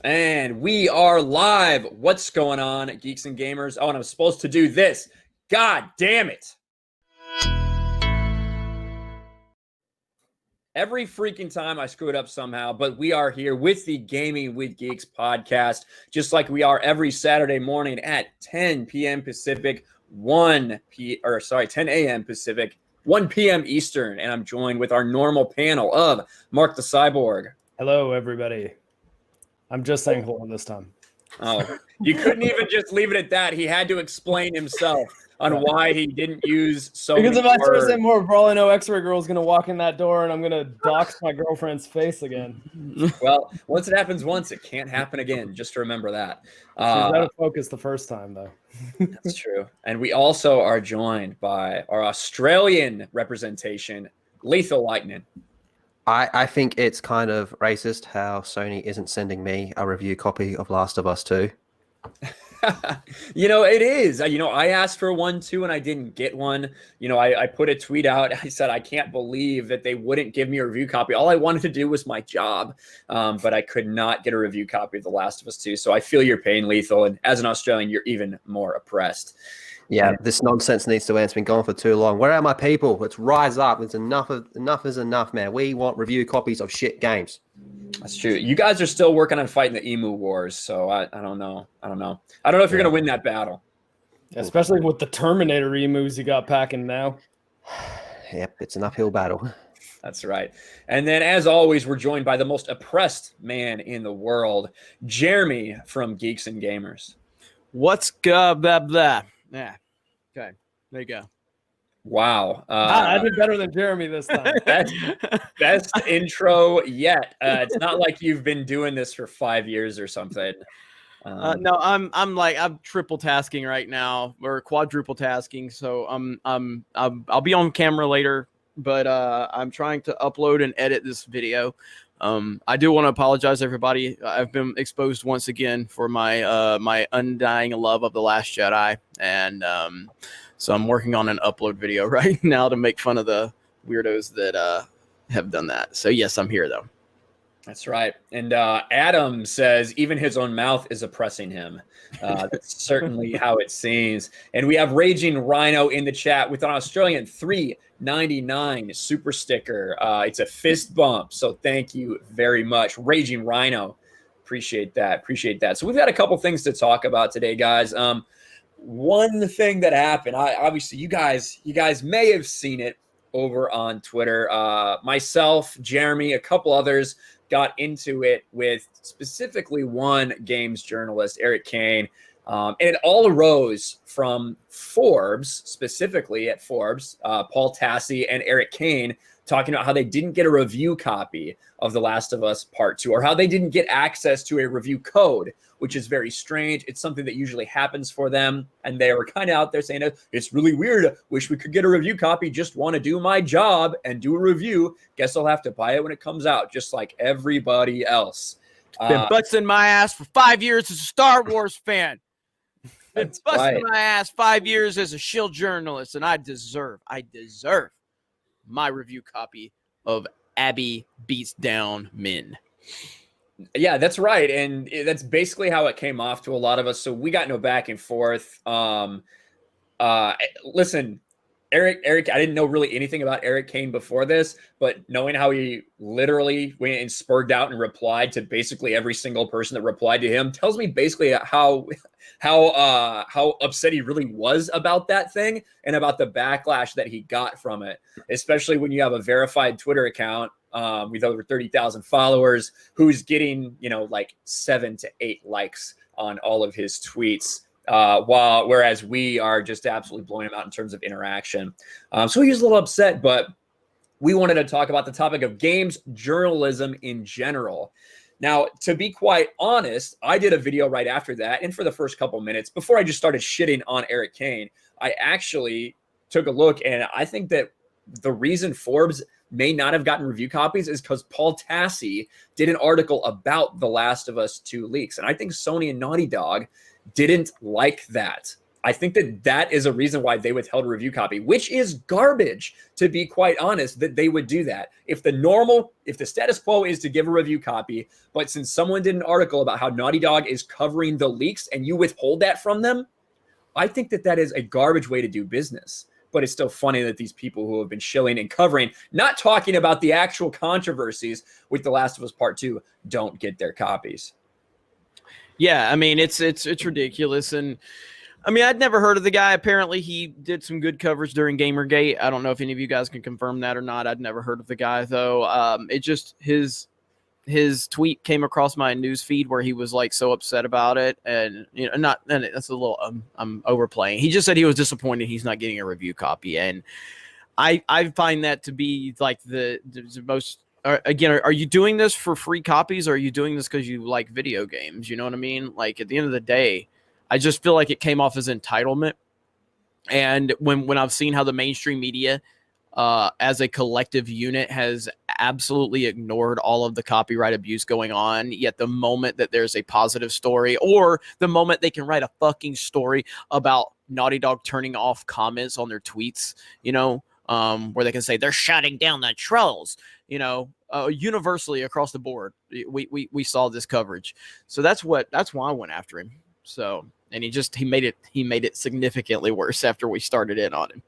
And we are live. What's going on, Geeks and Gamers? Oh, and I'm supposed to do this. God damn it. Every freaking time I screw it up somehow, but we are here with the Gaming with Geeks podcast, just like we are every Saturday morning at 10 p.m. Pacific, 10 a.m. Pacific, 1 p.m. Eastern. And I'm joined with our normal panel of Mark the Cyborg. Hello, everybody. I'm just saying hello this time. Oh, you couldn't even just leave it at that. He had to explain himself on why he didn't use so because many if I start words. saying more, for all I know, X-Ray Girl's going to walk in that door and I'm going to dox my girlfriend's face again. Well, once it happens once, it can't happen again. Just to remember that. She's out of focus the first time, though. That's true. And we also are joined by our Australian representation, Lethal Lightning. I think it's kind of racist how Sony isn't sending me a review copy of Last of Us 2. It is. I asked for one too, and I didn't get one. I put a tweet out. I said, I can't believe that they wouldn't give me a review copy. All I wanted to do was my job, but I could not get a review copy of The Last of Us 2. So I feel your pain, Lethal. And as an Australian, you're even more oppressed. Yeah, this nonsense needs to end. It's been gone for too long. Where are my people? Let's rise up. It's enough is enough, man. We want review copies of shit games. That's true. You guys are still working on fighting the emu wars, so I don't know. I don't know if you're gonna win that battle. Especially with the Terminator emus you got packing now. Yep, it's an uphill battle. That's right. And then, as always, we're joined by the most oppressed man in the world, Jeremy from Geeks and Gamers. What's good, blah, blah. Yeah. Okay. There you go. Wow. I did better than Jeremy this time. Best intro yet. It's not like you've been doing this for 5 years or something. No, I'm triple tasking right now, or quadruple tasking. So I'll be on camera later, but I'm trying to upload and edit this video. I do want to apologize, everybody. I've been exposed once again for my my undying love of The Last Jedi, and so I'm working on an upload video right now to make fun of the weirdos that have done that. So yes, I'm here though. That's right. And Adam says even his own mouth is oppressing him. That's certainly how it seems. And we have Raging Rhino in the chat with an Australian $3.99 super sticker. It's a fist bump. So thank you very much, Raging Rhino. Appreciate that. So we've got a couple things to talk about today, guys. One thing that happened, obviously you guys may have seen it over on Twitter. Myself, Jeremy, a couple others got into it with specifically one games journalist, Eric Cain. And it all arose from Forbes, specifically at Forbes, Paul Tassi and Eric Cain talking about how they didn't get a review copy of The Last of Us Part 2, or how they didn't get access to a review code, which is very strange. It's something that usually happens for them. And they were kind of out there saying, it's really weird. Wish we could get a review copy. Just want to do my job and do a review. Guess I'll have to buy it when it comes out, just like everybody else. Been busting my ass for 5 years as a Star Wars fan. Been busting my ass 5 years as a Shield journalist, and I deserve my review copy of Abby Beats Down Men. Yeah, that's right. And that's basically how it came off to a lot of us. So we got no back and forth. Listen, Eric, I didn't know really anything about Eric Cain before this, but knowing how he literally went and spurred out and replied to basically every single person that replied to him tells me basically how upset he really was about that thing and about the backlash that he got from it, especially when you have a verified Twitter account with over 30,000 followers who's getting, like 7 to 8 likes on all of his tweets. Whereas we are just absolutely blowing him out in terms of interaction. So he was a little upset, but we wanted to talk about the topic of games journalism in general. Now, to be quite honest, I did a video right after that. And for the first couple minutes, before I just started shitting on Eric Cain, I actually took a look, and I think that the reason Forbes may not have gotten review copies is because Paul Tassi did an article about The Last of Us 2 leaks. And I think Sony and Naughty Dog didn't like that. I think that is a reason why they withheld a review copy, which is garbage, to be quite honest, that they would do that. If the status quo is to give a review copy, but since someone did an article about how Naughty Dog is covering the leaks and you withhold that from them, I think that is a garbage way to do business. But it's still funny that these people who have been shilling and covering, not talking about the actual controversies with The Last of Us Part 2, don't get their copies. Yeah, I mean, it's ridiculous. And I mean, I'd never heard of the guy. Apparently he did some good coverage during Gamergate. I don't know if any of you guys can confirm that or not. I'd never heard of the guy though. It just, his tweet came across my news feed where he was like so upset about it, and that's a little I'm overplaying. He just said he was disappointed he's not getting a review copy, and I find that to be like the most. Again, are you doing this for free copies, or are you doing this because you like video games? You know what I mean? Like at the end of the day, I just feel like it came off as entitlement. And when I've seen how the mainstream media as a collective unit has absolutely ignored all of the copyright abuse going on, yet the moment that there's a positive story, or the moment they can write a fucking story about Naughty Dog turning off comments on their tweets, where they can say they're shutting down the trolls, universally across the board, we saw this coverage. So that's why I went after him. So, and he made it significantly worse after we started in on him.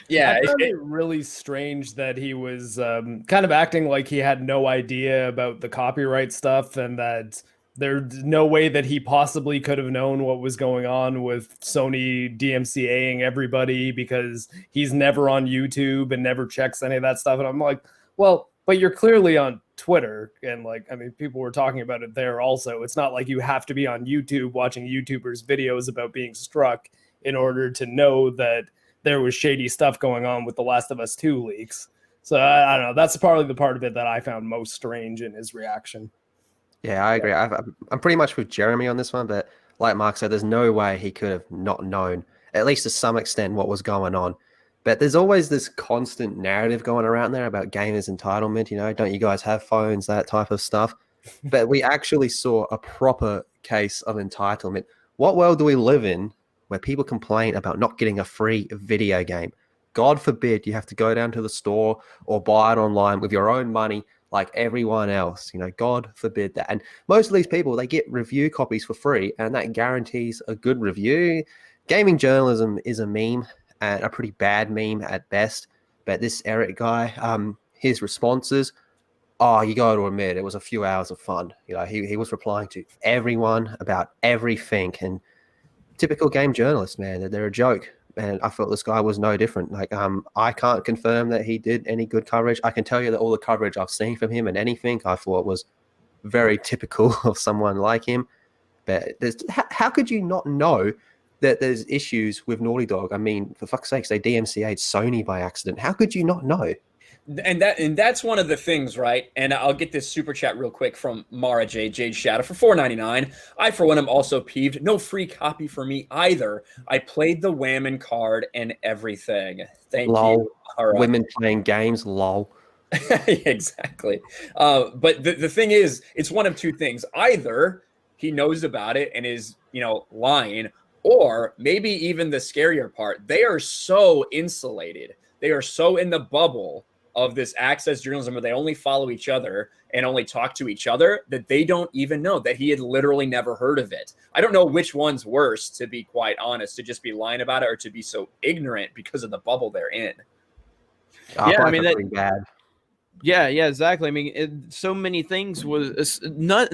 Yeah, I found it really strange that he was kind of acting like he had no idea about the copyright stuff, and that there's no way that he possibly could have known what was going on with Sony DMCAing everybody, because he's never on YouTube and never checks any of that stuff. And I'm like, well, but you're clearly on Twitter, and people were talking about it there also. It's not like you have to be on YouTube watching YouTubers' videos about being struck in order to know that there was shady stuff going on with The Last of Us 2 leaks. So I don't know. That's probably the part of it that I found most strange in his reaction. Yeah, I agree. I'm pretty much with Jeremy on this one, but like Mark said, there's no way he could have not known, at least to some extent, what was going on. But there's always this constant narrative going around there about gamers' entitlement, don't you guys have phones, that type of stuff. But we actually saw a proper case of entitlement. What world do we live in where people complain about not getting a free video game? God forbid you have to go down to the store or buy it online with your own money like everyone else. God forbid that. And most of these people, they get review copies for free, and that guarantees a good review. Gaming journalism is a meme, and a pretty bad meme at best. But this Eric guy, his responses, you got to admit, it was a few hours of fun. He was replying to everyone about everything, and typical game journalists, man, they're a joke. And I thought this guy was no different. I can't confirm that he did any good coverage. I can tell you that all the coverage I've seen from him and anything I thought was very typical of someone like him. But how could you not know that there's issues with Naughty Dog? I mean, for fuck's sakes, they DMCA'd Sony by accident. How could you not know? And that's one of the things, right? And I'll get this super chat real quick from Mara Jade Shadow for $4.99. I, for one, am also peeved. No free copy for me either. I played the Whammon card and everything. Thank you, Mara. Women playing games, lol. Exactly. But the thing is, it's one of two things. Either he knows about it and is, lying, or maybe even the scarier part, they are so insulated. They are so in the bubble of this access journalism where they only follow each other and only talk to each other that they don't even know that he had literally never heard of it. I don't know which one's worse, to be quite honest, to just be lying about it or to be so ignorant because of the bubble they're in. Yeah, I mean, that's bad. Yeah, exactly. I mean, so many things was none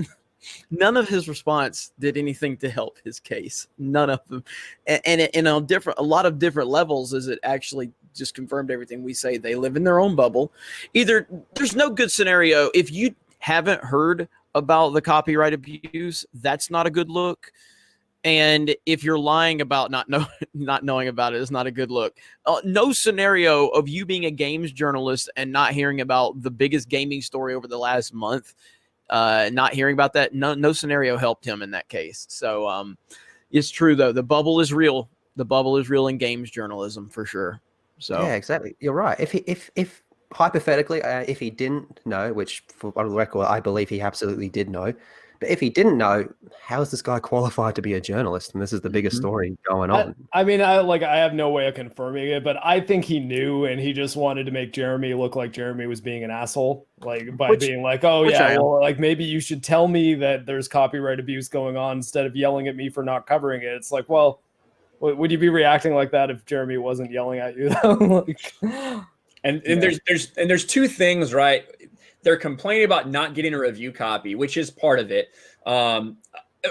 of his response did anything to help his case. None of them. And in a lot of different levels, is it actually just confirmed everything we say. They live in their own bubble. Either there's no good scenario. If you haven't heard about the copyright abuse, that's not a good look. And if you're lying about not knowing about it, it's not a good look. No scenario of you being a games journalist and not hearing about the biggest gaming story over the last month, not hearing about that, no scenario helped him in that case. So it's true, though. The bubble is real. The bubble is real in games journalism for sure. So yeah, exactly. You're right. If hypothetically, if he didn't know, which for the record, I believe he absolutely did know, But if he didn't know, how is this guy qualified to be a journalist? And this is the biggest story going on. I mean, I have no way of confirming it, but I think he knew, and he just wanted to make Jeremy look like Jeremy was being an assoul, like by being like, "Oh yeah, well, like maybe you should tell me that there's copyright abuse going on instead of yelling at me for not covering it." It's like, well, would you be reacting like that if Jeremy wasn't yelling at you? Like, and there's two things, right? They're complaining about not getting a review copy, which is part of it.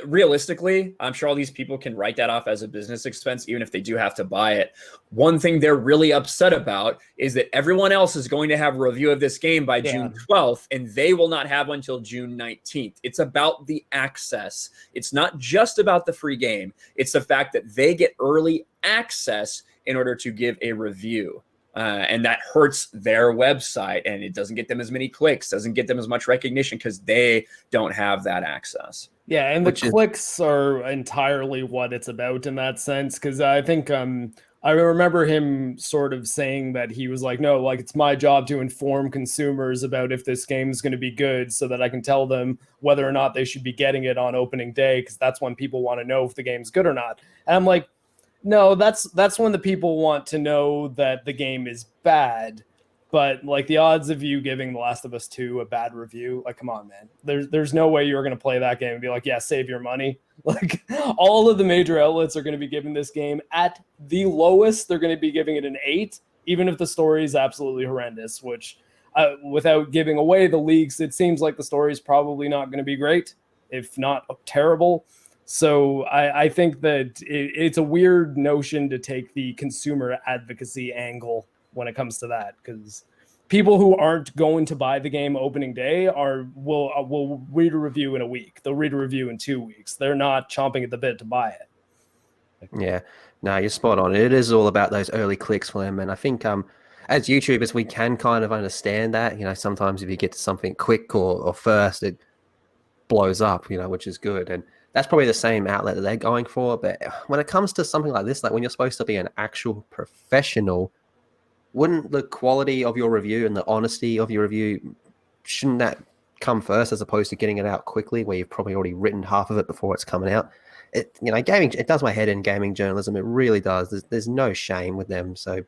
Realistically, I'm sure all these people can write that off as a business expense, even if they do have to buy it. One thing they're really upset about is that everyone else is going to have a review of this game by June 12th, and they will not have one until June 19th. It's about the access. It's not just about the free game. It's the fact that they get early access in order to give a review. And that hurts their website, and it doesn't get them as many clicks, doesn't get them as much recognition because they don't have that access. Yeah, and the clicks are entirely what it's about in that sense, because I think I remember him sort of saying that he was like, no, like it's my job to inform consumers about if this game is going to be good so that I can tell them whether or not they should be getting it on opening day, because that's when people want to know if the game's good or not. And I'm like, no, that's when the people want to know that the game is bad. But like the odds of you giving The Last of Us 2 a bad review, like, come on, man. There's no way you're going to play that game and be like, yeah, save your money. Like all of the major outlets are going to be giving this game at the lowest. They're going to be giving it an 8, even if the story is absolutely horrendous, which without giving away the leaks, it seems like the story is probably not going to be great, if not terrible. So I think that it's a weird notion to take the consumer advocacy angle when it comes to that, because people who aren't going to buy the game opening day will read a review in a week. They'll read a review in 2 weeks. They're not chomping at the bit to buy it. Yeah, no, you're spot on. It is all about those early clicks for them, and I think as YouTubers we can kind of understand that. You know, sometimes if you get to something quick or first, it blows up. You know, which is good, and that's probably the same outlet that they're going for. But when it comes to something like this, like when you're supposed to be an actual professional, wouldn't the quality of your review and the honesty of your review, shouldn't that come first as opposed to getting it out quickly where you've probably already written half of it before it's coming out? Gaming, it does my head in, gaming journalism. It really does. There's no shame with them. So,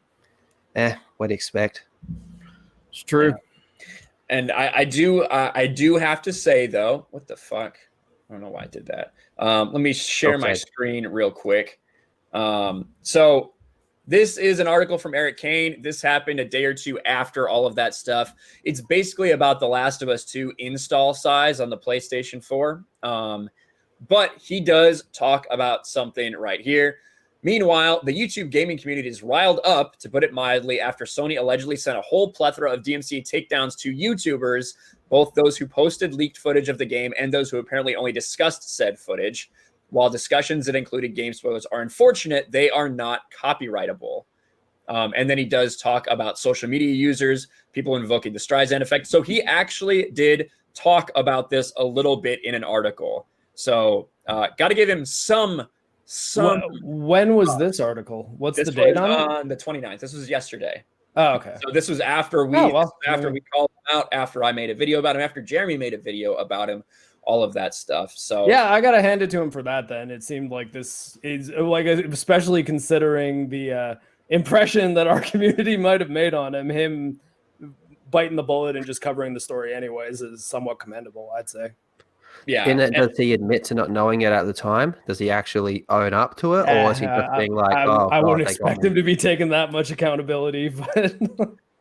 what do you expect? It's true. Yeah. And I do have to say though, what the fuck? I don't know why I did that. Let me share my screen real quick. So this is an article from Eric Cain. This happened a day or two after all of that stuff. It's basically about The Last of Us 2 install size on the PlayStation 4. But he does talk about something right here. Meanwhile, the YouTube gaming community is riled up, to put it mildly, after Sony allegedly sent a whole plethora of DMCA takedowns to YouTubers, both those who posted leaked footage of the game and those who apparently only discussed said footage. While discussions that included game spoilers are unfortunate, they are not copyrightable. And then he does talk about social media users, people invoking the Streisand effect. So he actually did talk about this a little bit in an article. So got to give him some. When was this article? What's the date on it? On the 29th. This was yesterday. Oh, okay. So this was after we we called him out, after I made a video about him, after Jeremy made a video about him, all of that stuff. So yeah, I gotta hand it to him for that. Then it seemed like this is like, especially considering the impression that our community might have made on him biting the bullet and just covering the story anyways is somewhat commendable, I'd say. Yeah. Does he admit to not knowing it at the time? Does he actually own up to it, or is he just being like, I wouldn't expect him to be taking that much accountability, but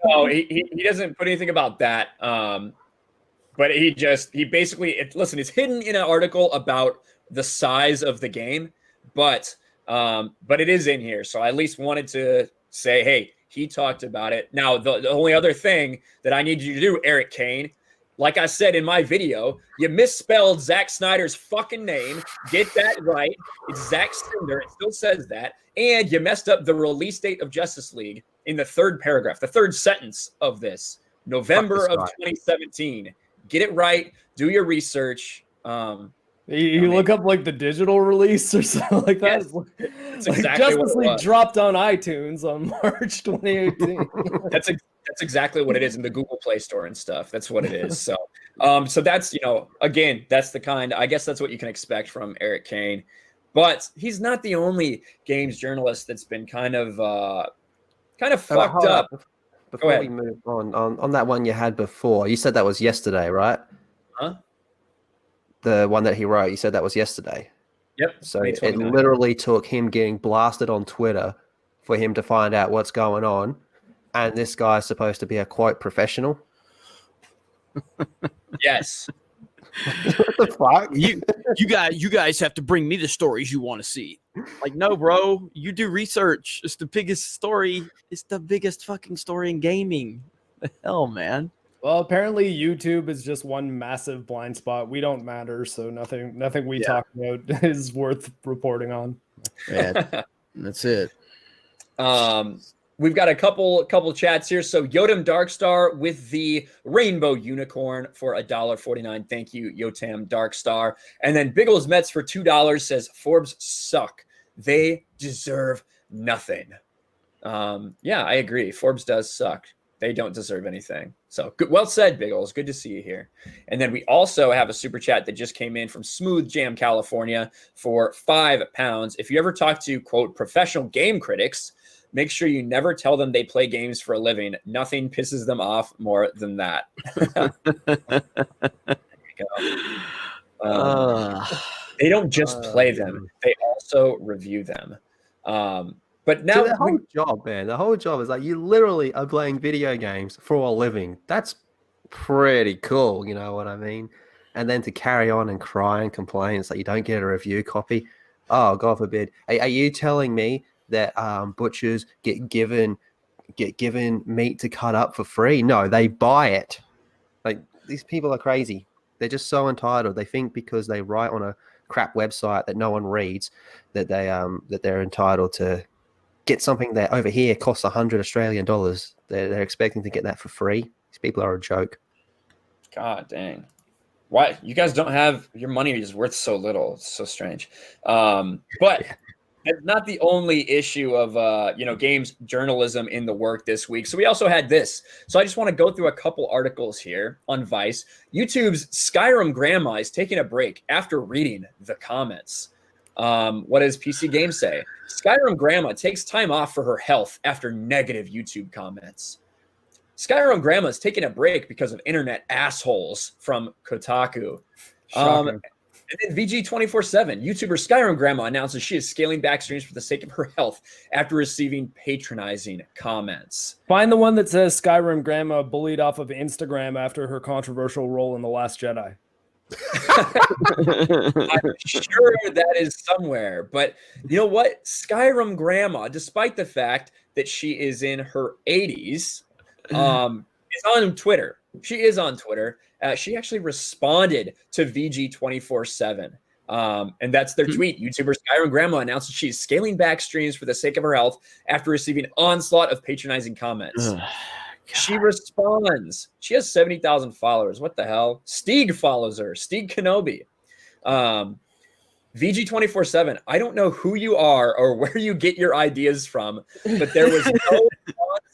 no, he doesn't put anything about that. But he basically, listen, it's hidden in an article about the size of the game, but it is in here. So I at least wanted to say, hey, he talked about it. Now, the only other thing that I need you to do, Eric Cain, like I said in my video, you misspelled Zack Snyder's fucking name. Get that right. It's Zack Snyder. It still says that. And you messed up the release date of Justice League in the third paragraph, the third sentence of this, November of 2017. Get it right. Do your research. You look up like the digital release or something like that. Yes, that's like exactly Justice League dropped on iTunes on March 2018. That's exactly what it is in the Google Play Store and stuff. That's what it is. So So that's, again, that's the I guess that's what you can expect from Eric Cain. But he's not the only games journalist that's been kind of fucked up. Before we move on that one you had before, you said that was yesterday, right? Huh? The one that he wrote, you said that was yesterday. Yep. So it literally took him getting blasted on Twitter for him to find out what's going on. And this guy's supposed to be a quote professional. Yes. What the fuck? You guys have to bring me the stories you want to see. Like, no, bro, you do research. It's the biggest story. It's the biggest fucking story in gaming. The hell, man. Well, apparently YouTube is just one massive blind spot. We don't matter, so nothing we talk about is worth reporting on. Yeah, that's it. We've got a couple chats here. So Yotam Darkstar with the rainbow unicorn for $1.49. Thank you, Yotam Darkstar. And then Biggles Mets for $2 says Forbes suck. They deserve nothing. Yeah, I agree. Forbes does suck. They don't deserve anything. So good, well said, Biggles. Good to see you here. And then we also have a super chat that just came in from Smooth Jam California for £5. If you ever talk to, quote, professional game critics, make sure you never tell them they play games for a living. Nothing pisses them off more than that. There you go. They don't just play them. They also review them. But now the whole job, man, the whole job is like you literally are playing video games for a living. That's pretty cool, you know what I mean? And then to carry on and cry and complain, it's like you don't get a review copy. Oh, God forbid. Are you telling me that butchers get given meat to cut up for free? No, they buy it. Like, these people are crazy. They're just so entitled. They think because they write on a crap website that no one reads that they're entitled to get something that over here costs $100 Australian. They're expecting to get that for free. These people are a joke. God dang. Why you guys don't have your money is worth so little? It's so strange. But that's not the only issue of games journalism in the work this week. So we also had this. So I just want to go through a couple articles here on Vice. YouTube's Skyrim Grandma is taking a break after reading the comments. What does PC Games say? Skyrim Grandma takes time off for her health after negative YouTube comments. Skyrim Grandma is taking a break because of internet assholes from Kotaku. And then VG247, YouTuber Skyrim Grandma announces she is scaling back streams for the sake of her health after receiving patronizing comments. Find the one that says Skyrim Grandma bullied off of Instagram after her controversial role in The Last Jedi. I'm sure that is somewhere, but you know what? Skyrim Grandma, despite the fact that she is in her 80s, is on Twitter. She is on Twitter. She actually responded to VG247. And that's their tweet. YouTuber Skyrim Grandma announces she's scaling back streams for the sake of her health after receiving onslaught of patronizing comments. She responds. She has 70,000 followers. What the hell? Steeg follows her. Steeg Kenobi. VG247, I don't know who you are or where you get your ideas from, but there was no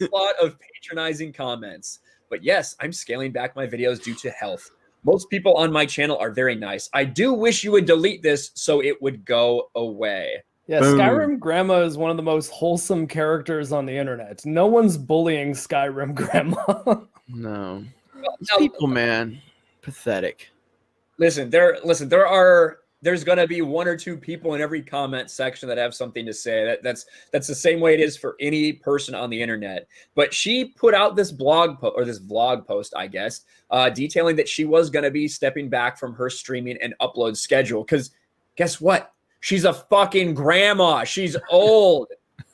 onslaught of patronizing comments. But yes, I'm scaling back my videos due to health. Most people on my channel are very nice. I do wish you would delete this so it would go away. Yeah, boom. Skyrim Grandma is one of the most wholesome characters on the internet. No one's bullying Skyrim Grandma. No. People, man. Pathetic. There's going to be one or two people in every comment section that have something to say. That's the same way it is for any person on the internet. But she put out this vlog post, I guess, detailing that she was going to be stepping back from her streaming and upload schedule. Because guess what? She's a fucking grandma. She's old.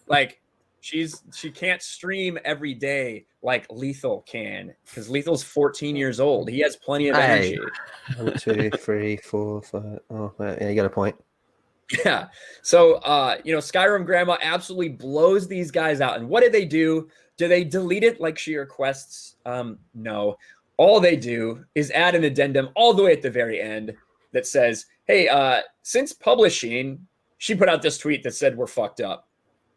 Like, she can't stream every day like Lethal can, because Lethal's 14 years old. He has plenty of energy. 1, 2, 3, 4, 5. Oh, yeah, you got a point. Yeah. So, Skyrim Grandma absolutely blows these guys out. And what did they do? Do they delete it like she requests? No. All they do is add an addendum all the way at the very end that says, hey, since publishing, she put out this tweet that said we're fucked up.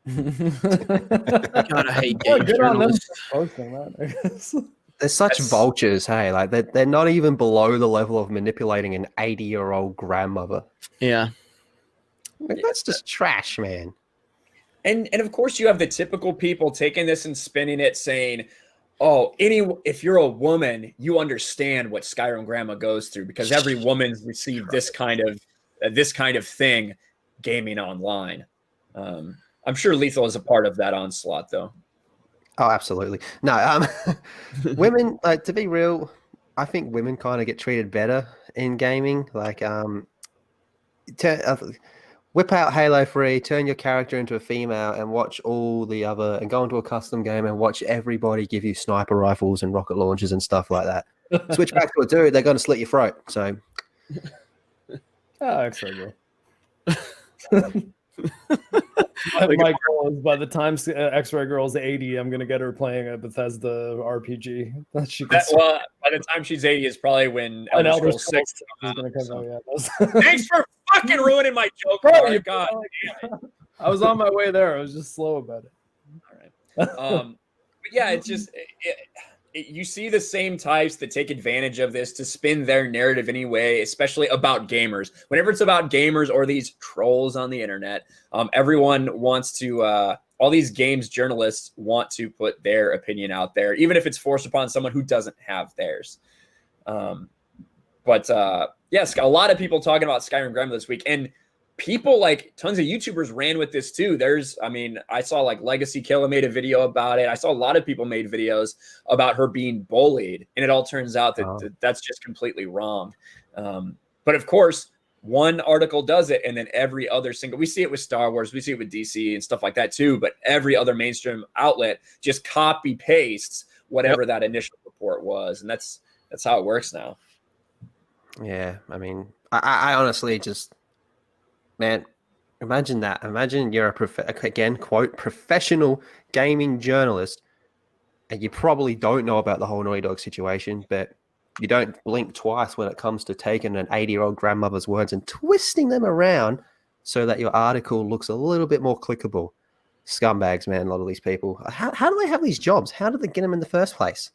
God, I hate games good on them journalists. for posting that, I guess. They're such vultures, hey. Like they're not even below the level of manipulating an 80-year-old grandmother. Yeah. Like, that's just trash, man. And of course you have the typical people taking this and spinning it, saying, "Oh, if you're a woman, you understand what Skyrim Grandma goes through because every woman's received this kind of thing, gaming online." I'm sure Lethal is a part of that onslaught, though. Oh, absolutely. No, women, like, to be real, I think women kind of get treated better in gaming. Like, whip out Halo 3, turn your character into a female, and watch all the other, and go into a custom game and watch everybody give you sniper rifles and rocket launchers and stuff like that. Switch back to a dude, they're going to slit your throat. So, X-Ray Girl. My goal is by the time X-Ray Girl's 80, I'm gonna get her playing a Bethesda RPG. By the time she's 80 is probably when Elder Scrolls 6 is gonna come out. Yeah. Thanks for fucking ruining my joke, bro. God. I was on my way there. I was just slow about it. All right. But yeah, it's just you see the same types that take advantage of this to spin their narrative anyway, especially about gamers. Whenever it's about gamers or these trolls on the internet, everyone wants to, all these games journalists want to put their opinion out there, even if it's forced upon someone who doesn't have theirs. Yes, a lot of people talking about Skyrim Grandma this week, and people like tons of YouTubers ran with this too. I saw like Legacy Killer made a video about it. I saw a lot of people made videos about her being bullied, and it all turns out that that's just completely wrong. But of course, one article does it, and then every other we see it with Star Wars, we see it with DC and stuff like that too, but every other mainstream outlet just copy pastes whatever that initial report was. And that's how it works now. Yeah. I mean, I honestly just, man, imagine that. Imagine you're again, quote, professional gaming journalist, and you probably don't know about the whole Naughty Dog situation, but you don't blink twice when it comes to taking an 80-year-old grandmother's words and twisting them around so that your article looks a little bit more clickable. Scumbags, man, a lot of these people. How do they have these jobs? How did they get them in the first place?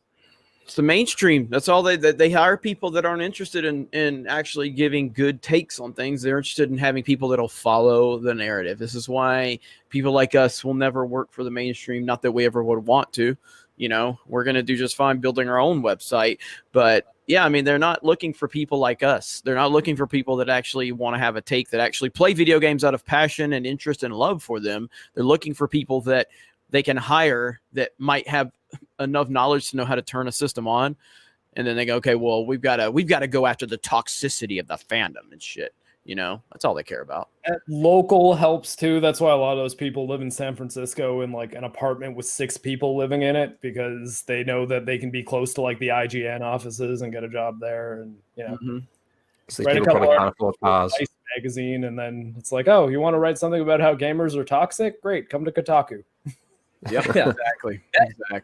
It's the mainstream. That's all they hire people that aren't interested in actually giving good takes on things. They're interested in having people that'll follow the narrative. This is why people like us will never work for the mainstream. Not that we ever would want to. You know, we're going to do just fine building our own website. But yeah, I mean, they're not looking for people like us. They're not looking for people that actually want to have a take, that actually play video games out of passion and interest and love for them. They're looking for people that they can hire that might have enough knowledge to know how to turn a system on. And then they go, okay, well, we've got to go after the toxicity of the fandom and shit. You know, that's all they care about. Local helps too. That's why a lot of those people live in San Francisco in like an apartment with 6 people living in it, because they know that they can be close to like the IGN offices and get a job there. And, you know, So write a couple of nice magazine, and then it's like, oh, you want to write something about how gamers are toxic? Great, come to Kotaku. Yep, Yeah. exactly.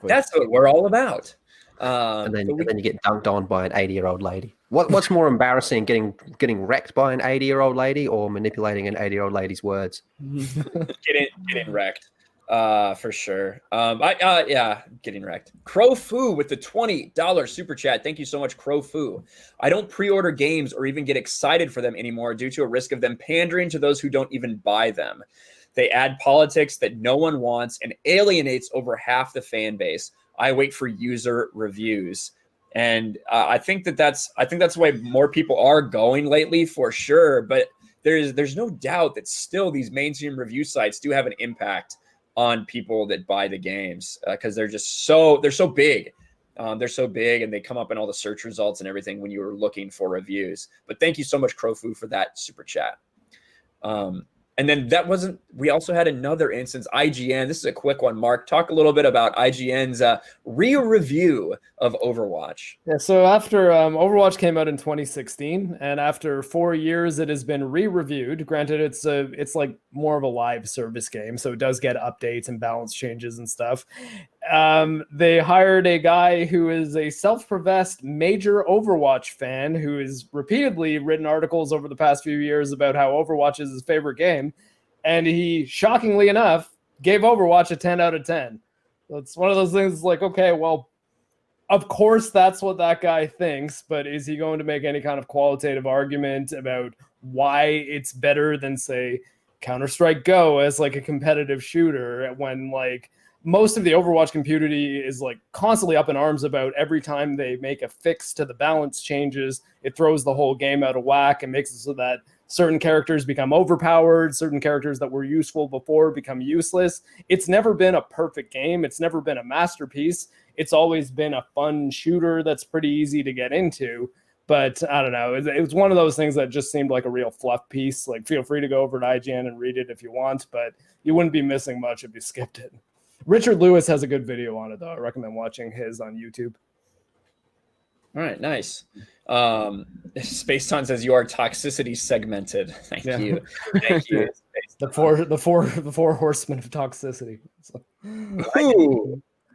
That's what we're all about. And then you get dunked on by an 80-year-old lady. What's more embarrassing, getting wrecked by an 80-year-old lady or manipulating an 80-year-old lady's words? Getting wrecked, for sure. Getting wrecked. Crow Fu with the $20 super chat. Thank you so much, Crow Fu. I don't pre-order games or even get excited for them anymore due to a risk of them pandering to those who don't even buy them. They add politics that no one wants and alienates over half the fan base. I wait for user reviews. And I think that's the way more people are going lately, for sure. But there's no doubt that still these mainstream review sites do have an impact on people that buy the games, because they're so big. They're so big, and they come up in all the search results and everything when you were looking for reviews. But thank you so much, Crowfu, for that super chat. And then we also had another instance, IGN. This is a quick one. Mark, talk a little bit about IGN's re-review of Overwatch. Yeah, so after Overwatch came out in 2016, and after 4 years, it has been re-reviewed. Granted, it's like more of a live service game, so it does get updates and balance changes and stuff. They hired a guy who is a self-professed major Overwatch fan who has repeatedly written articles over the past few years about how Overwatch is his favorite game. And he, shockingly enough, gave Overwatch a 10 out of 10. So it's one of those things like, okay, well, of course, that's what that guy thinks, but is he going to make any kind of qualitative argument about why it's better than, say, Counter-Strike Go as like a competitive shooter, when like most of the Overwatch community is like constantly up in arms about every time they make a fix to the balance changes, it throws the whole game out of whack and makes it so that certain characters become overpowered, certain characters that were useful before become useless. It's never been a perfect game. It's never been a masterpiece. It's always been a fun shooter that's pretty easy to get into. But I don't know. It was one of those things that just seemed like a real fluff piece. Like, feel free to go over to IGN and read it if you want, but you wouldn't be missing much if you skipped it. Richard Lewis has a good video on it, though. I recommend watching his on YouTube. All right, nice. Space On says you are toxicity segmented. Thank you. Thank you. The four horsemen of toxicity. So,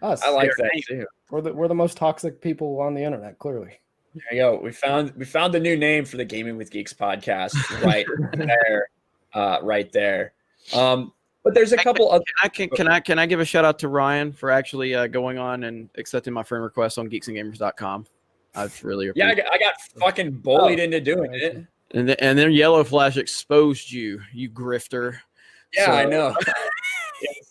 us. I like that too. We're the most toxic people on the internet, clearly. There you go. We found the new name for the Gaming with Geeks podcast right there. Right there. But there's a couple of Can I give a shout out to Ryan for actually going on and accepting my friend request on geeksandgamers.com. I've really I got fucking bullied into doing it. And then Yellow Flash exposed you grifter. Yeah, so. I know.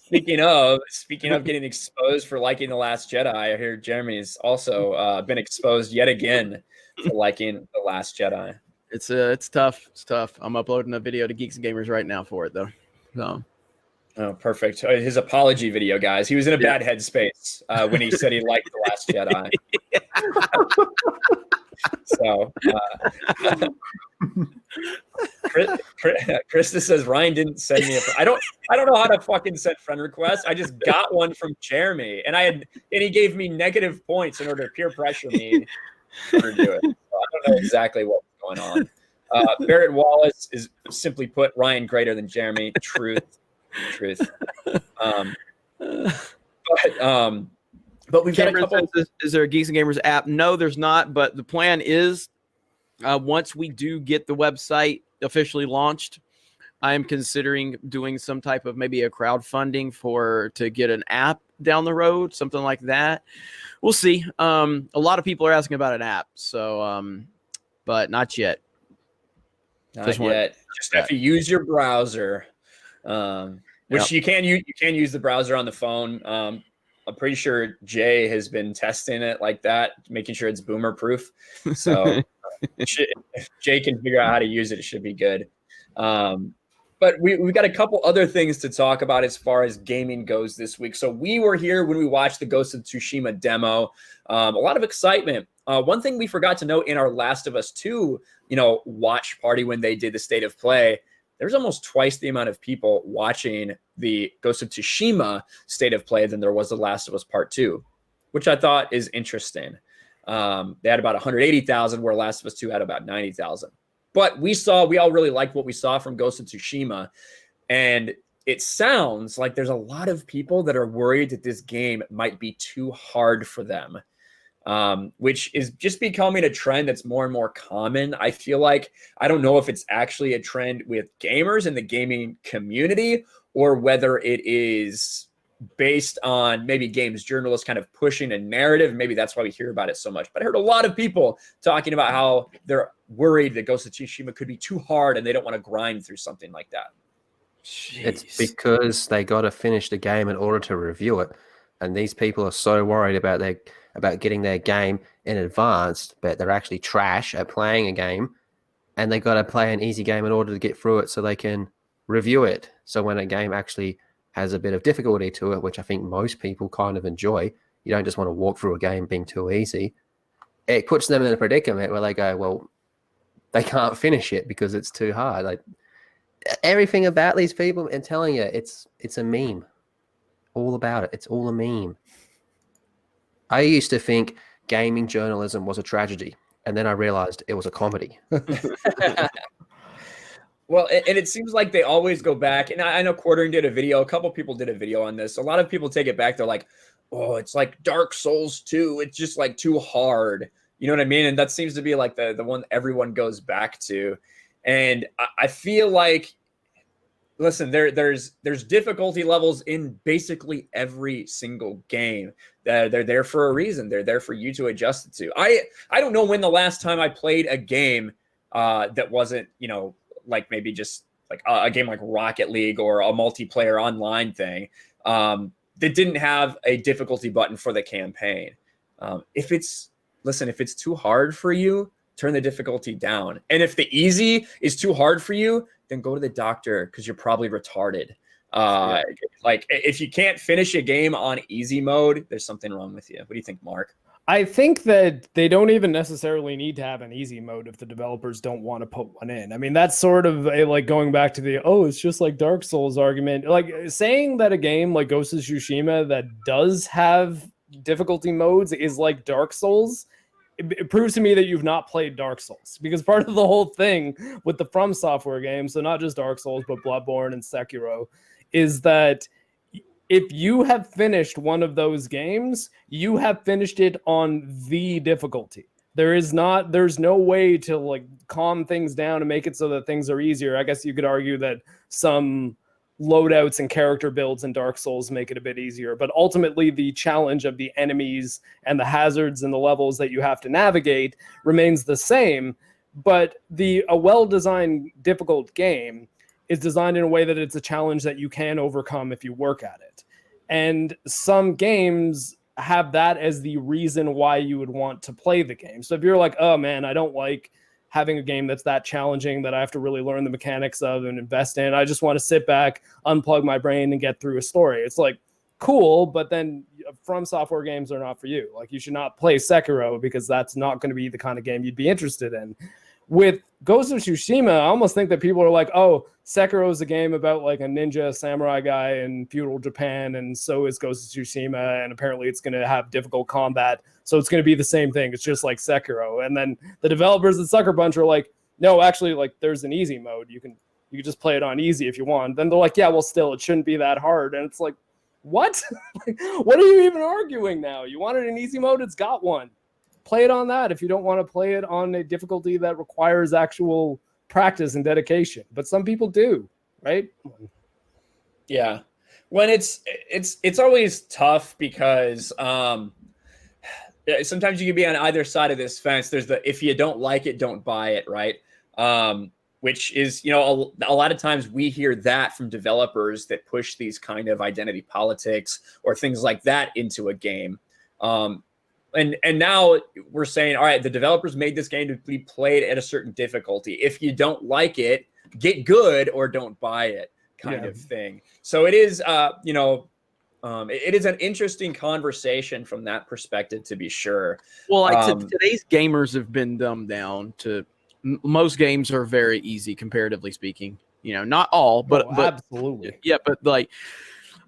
Speaking of getting exposed for liking The Last Jedi, I hear Jeremy's also been exposed yet again for liking The Last Jedi. It's tough. It's tough. I'm uploading a video to Geeks and Gamers right now for it though. So. Oh, perfect. His apology video, guys. He was in a bad headspace when he said he liked The Last Jedi. So, Krista says Ryan didn't send me I don't know how to fucking send friend requests. I just got one from Jeremy, and he gave me negative points in order to peer pressure me to do it. So I don't know exactly what's going on. Barrett Wallace is simply put Ryan greater than Jeremy. Truth. But we've got a couple. Is there a Geeks and Gamers app? No, there's not. But the plan is, once we do get the website officially launched, I am considering doing some type of maybe a crowdfunding to get an app down the road, something like that. We'll see. A lot of people are asking about an app, so but not yet. Not yet. Just have to use your browser. Which you can use the browser on the phone. I'm pretty sure Jay has been testing it like that, making sure it's boomer proof. So if Jay can figure out how to use it, it should be good. But we've got a couple other things to talk about as far as gaming goes this week. So we were here when we watched the Ghost of Tsushima demo. A lot of excitement. One thing we forgot to note in our Last of Us 2, watch party when they did the State of Play, there's almost twice the amount of people watching the Ghost of Tsushima State of Play than there was the Last of Us Part 2, which I thought is interesting. They had about 180,000, where Last of Us 2 had about 90,000. But we all really liked what we saw from Ghost of Tsushima. And it sounds like there's a lot of people that are worried that this game might be too hard for them. Which is just becoming a trend that's more and more common. I feel like, I don't know if it's actually a trend with gamers in the gaming community, or whether it is based on maybe games journalists kind of pushing a narrative. Maybe that's why we hear about it so much. But I heard a lot of people talking about how they're worried that Ghost of Tsushima could be too hard and they don't want to grind through something like that. Jeez. It's because they got to finish the game in order to review it. And these people are so worried about getting their game in advance, but they're actually trash at playing a game, and they got to play an easy game in order to get through it so they can review it. So when a game actually has a bit of difficulty to it, which I think most people kind of enjoy, you don't just want to walk through a game being too easy. It puts them in a predicament where they go, well, they can't finish it because it's too hard. Like, everything about these people, and telling you, it's a meme. All about it. It's all a meme. I used to think gaming journalism was a tragedy, and then I realized it was a comedy. Well, and it seems like they always go back, and I know Quartering did a video, a couple people did a video on this. A lot of people take it back. They're like, oh, it's like Dark Souls 2. It's just like too hard. You know what I mean? And that seems to be like the one everyone goes back to. And I feel like listen, there's difficulty levels in basically every single game. They're there for a reason. They're there for you to adjust it to. I don't know when the last time I played a game that wasn't, like maybe just like a game like Rocket League or a multiplayer online thing that didn't have a difficulty button for the campaign. If it's too hard for you, turn the difficulty down. And if the easy is too hard for you, then go to the doctor because you're probably retarded. Like if you can't finish a game on easy mode, there's something wrong with you. What do you think, Mark? I think that they don't even necessarily need to have an easy mode if the developers don't want to put one in. I mean, that's sort of like going back to it's just like Dark Souls argument. Like saying that a game like Ghost of Tsushima that does have difficulty modes is like Dark Souls, it proves to me that you've not played Dark Souls, because part of the whole thing with the From Software games, so not just Dark Souls, but Bloodborne and Sekiro, is that if you have finished one of those games, you have finished it on the difficulty. There's no way to like calm things down and make it so that things are easier. I guess you could argue that some loadouts and character builds in Dark Souls make it a bit easier, but ultimately the challenge of the enemies and the hazards and the levels that you have to navigate remains the same. But a well-designed difficult game is designed in a way that it's a challenge that you can overcome if you work at it. And some games have that as the reason why you would want to play the game. So if you're like, oh man, I don't like having a game that's that challenging that I have to really learn the mechanics of and invest in, I just want to sit back, unplug my brain and get through a story. It's like, cool, but then From Software games are not for you. Like you should not play Sekiro because that's not going to be the kind of game you'd be interested in. With Ghost of Tsushima, I almost think that people are like, oh, Sekiro is a game about like a ninja samurai guy in feudal Japan, and so is Ghost of Tsushima, and apparently it's going to have difficult combat, so it's going to be the same thing. It's just like Sekiro. And then the developers at Sucker Punch are like, no, actually, like there's an easy mode. You can just play it on easy if you want. Then they're like, yeah, well, still, it shouldn't be that hard. And it's like, what? What are you even arguing now? You wanted an easy mode? It's got one. Play it on that if you don't want to play it on a difficulty that requires actual practice and dedication. But some people do, right? Yeah. When it's always tough because sometimes you can be on either side of this fence. There's the if you don't like it, don't buy it, right? Which is, a lot of times we hear that from developers that push these kind of identity politics or things like that into a game. And now we're saying, all right, the developers made this game to be played at a certain difficulty. If you don't like it, get good or don't buy it, kind of thing. So it is, it is an interesting conversation from that perspective, to be sure. Well, today's gamers have been dumbed down to most games are very easy, comparatively speaking. Not all, but absolutely, yeah. But like,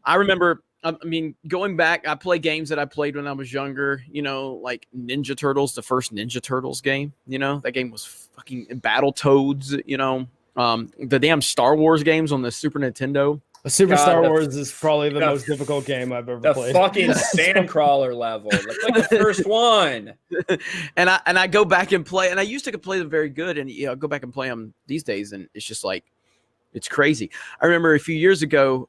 I remember. I mean, going back, I play games that I played when I was younger, like Ninja Turtles, the first Ninja Turtles game, that game was fucking Battletoads, the damn Star Wars games on the Super Nintendo. Star Wars is probably the most difficult game I've ever played. The fucking sandcrawler level. That's like the first one. And I go back and play, and I used to play them very good, and I go back and play them these days, and it's just like, it's crazy. I remember a few years ago,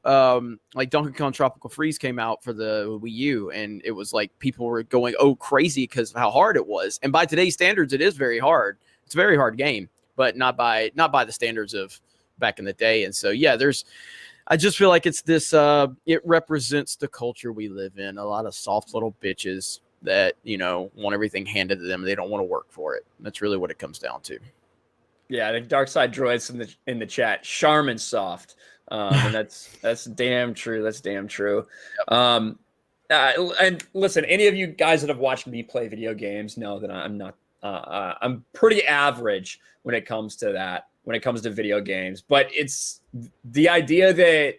like Donkey Kong Tropical Freeze came out for the Wii U, and it was like people were going crazy because of how hard it was. And by today's standards, it is very hard. It's a very hard game, but not by the standards of back in the day. And so I just feel like it's this. It represents the culture we live in. A lot of soft little bitches that want everything handed to them. They don't want to work for it. That's really what it comes down to. Yeah, I think Dark Side Droids in the chat, Charmin soft, and that's damn true. That's damn true. Yep. And listen, any of you guys that have watched me play video games know that I'm not. I'm pretty average when it comes to that. When it comes to video games, but it's the idea that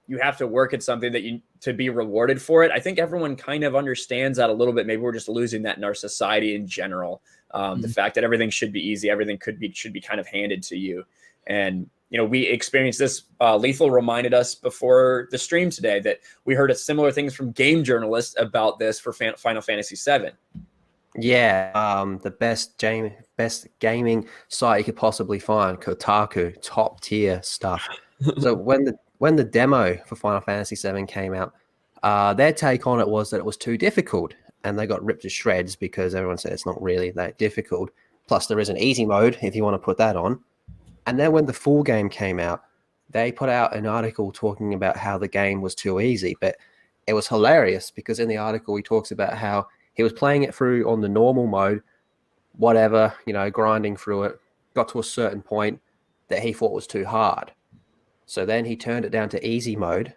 you have to work at something that to be rewarded for it. I think everyone kind of understands that a little bit. Maybe we're just losing that in our society in general. The fact that everything should be easy, everything should be kind of handed to you. And, we experienced this. Lethal reminded us before the stream today that we heard similar things from game journalists about this for Final Fantasy VII. Yeah, the best gaming site you could possibly find, Kotaku, top tier stuff. So when the demo for Final Fantasy VII came out, their take on it was that it was too difficult, and they got ripped to shreds because everyone said it's not really that difficult. Plus, there is an easy mode if you want to put that on. And then when the full game came out, they put out an article talking about how the game was too easy, but it was hilarious because in the article he talks about how he was playing it through on the normal mode, whatever, grinding through it, got to a certain point that he thought was too hard. So then he turned it down to easy mode,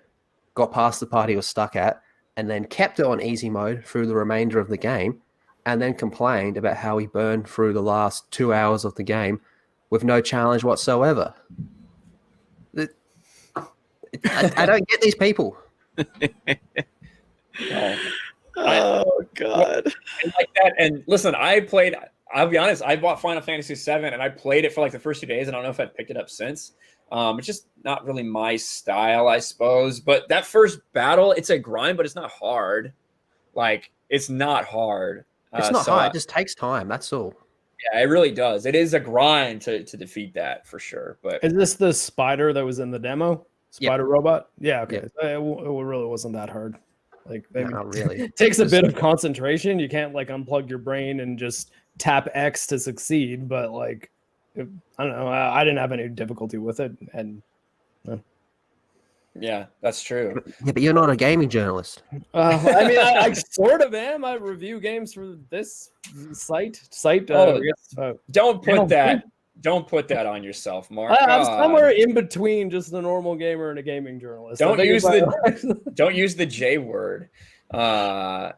got past the part he was stuck at, and then kept it on easy mode through the remainder of the game, and then complained about how he burned through the last 2 hours of the game with no challenge whatsoever. I don't get these people. Oh God! Like that. And listen, I'll be honest, I bought Final Fantasy VII and I played it for like the first 2 days. And I don't know if I've picked it up since. It's just not really my style, I suppose. But that first battle, it's a grind, but it's not hard. Like, it's not hard. It's not hard. It just takes time. That's all. Yeah, it really does. It is a grind to defeat that for sure. But is this the spider that was in the demo? Spider robot? Yeah, okay. Yep. It really wasn't that hard. Like, maybe not really. It takes a bit of concentration. You can't like unplug your brain and just tap X to succeed. But like, I don't know. I didn't have any difficulty with it, and yeah, that's true. Yeah, but you're not a gaming journalist. I mean, I sort of am. I review games for this site. Don't put that. Don't put that on yourself, Mark. I'm somewhere in between just a normal gamer and a gaming journalist. Don't use the J word. The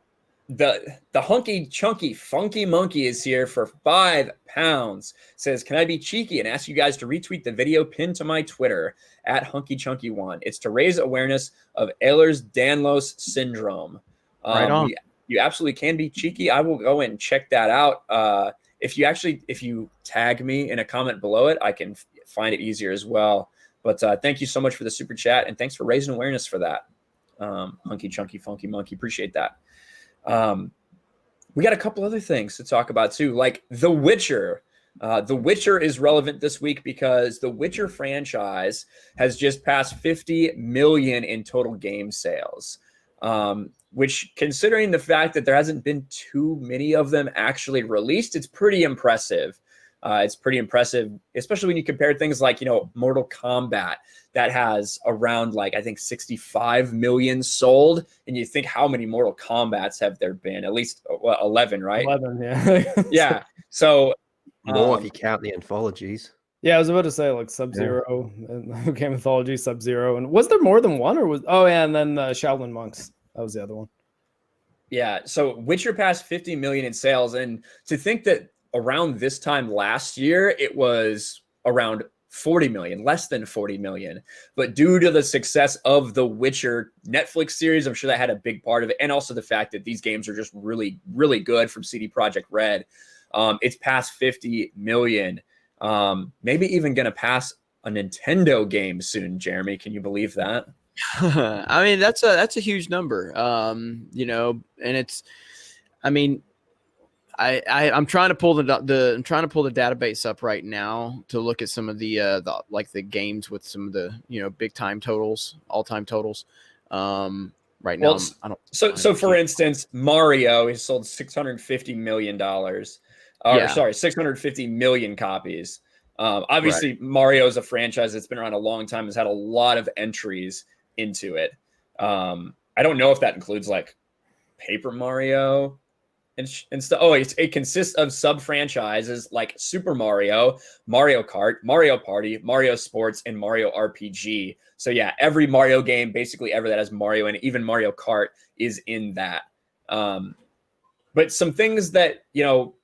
hunky chunky funky monkey is here for £5. Says, can I be cheeky and ask you guys to retweet the video pinned to my Twitter at hunkychunky1? It's to raise awareness of Ehlers-Danlos syndrome. Right on. You absolutely can be cheeky. I will go and check that out. If you tag me in a comment below it, I can find it easier as well. But thank you so much for the super chat, and thanks for raising awareness for that. Hunky chunky funky monkey, appreciate that. We got a couple other things to talk about too, like The Witcher. The Witcher is relevant this week because the Witcher franchise has just passed 50 million in total game sales. Which, considering the fact that there hasn't been too many of them actually released, it's pretty impressive. It's pretty impressive, especially when you compare things like, Mortal Kombat that has around like, I think 65 million sold. And you think how many Mortal Kombats have there been? At least 11, right? 11, yeah. Yeah. So more if you count the anthologies. Yeah, I was about to say like Sub-Zero and Game Mythology, Sub-Zero. And was there more than one and then Shaolin Monks. That was the other one. Yeah. So Witcher passed 50 million in sales. And to think that around this time last year, it was around 40 million, less than 40 million. But due to the success of the Witcher Netflix series, I'm sure that had a big part of it. And also the fact that these games are just really, really good from CD Projekt Red. It's past 50 million. Maybe even going to pass a Nintendo game soon, Jeremy. Can you believe that? I mean, that's a huge number. And it's, I mean, I'm trying to pull the database up right now to look at some of the games with some of the big time totals, all time totals. Right now, So for instance, Mario has sold $650 million. Sorry, 650 million copies. Obviously, right. Mario is a franchise that's been around a long time, has had a lot of entries into it. I don't know if that includes like Paper Mario and stuff. Oh, it consists of sub franchises like Super Mario, Mario Kart, Mario Party, Mario Sports, and Mario RPG. So yeah, every Mario game basically ever that has Mario and even Mario Kart is in that. But some things that,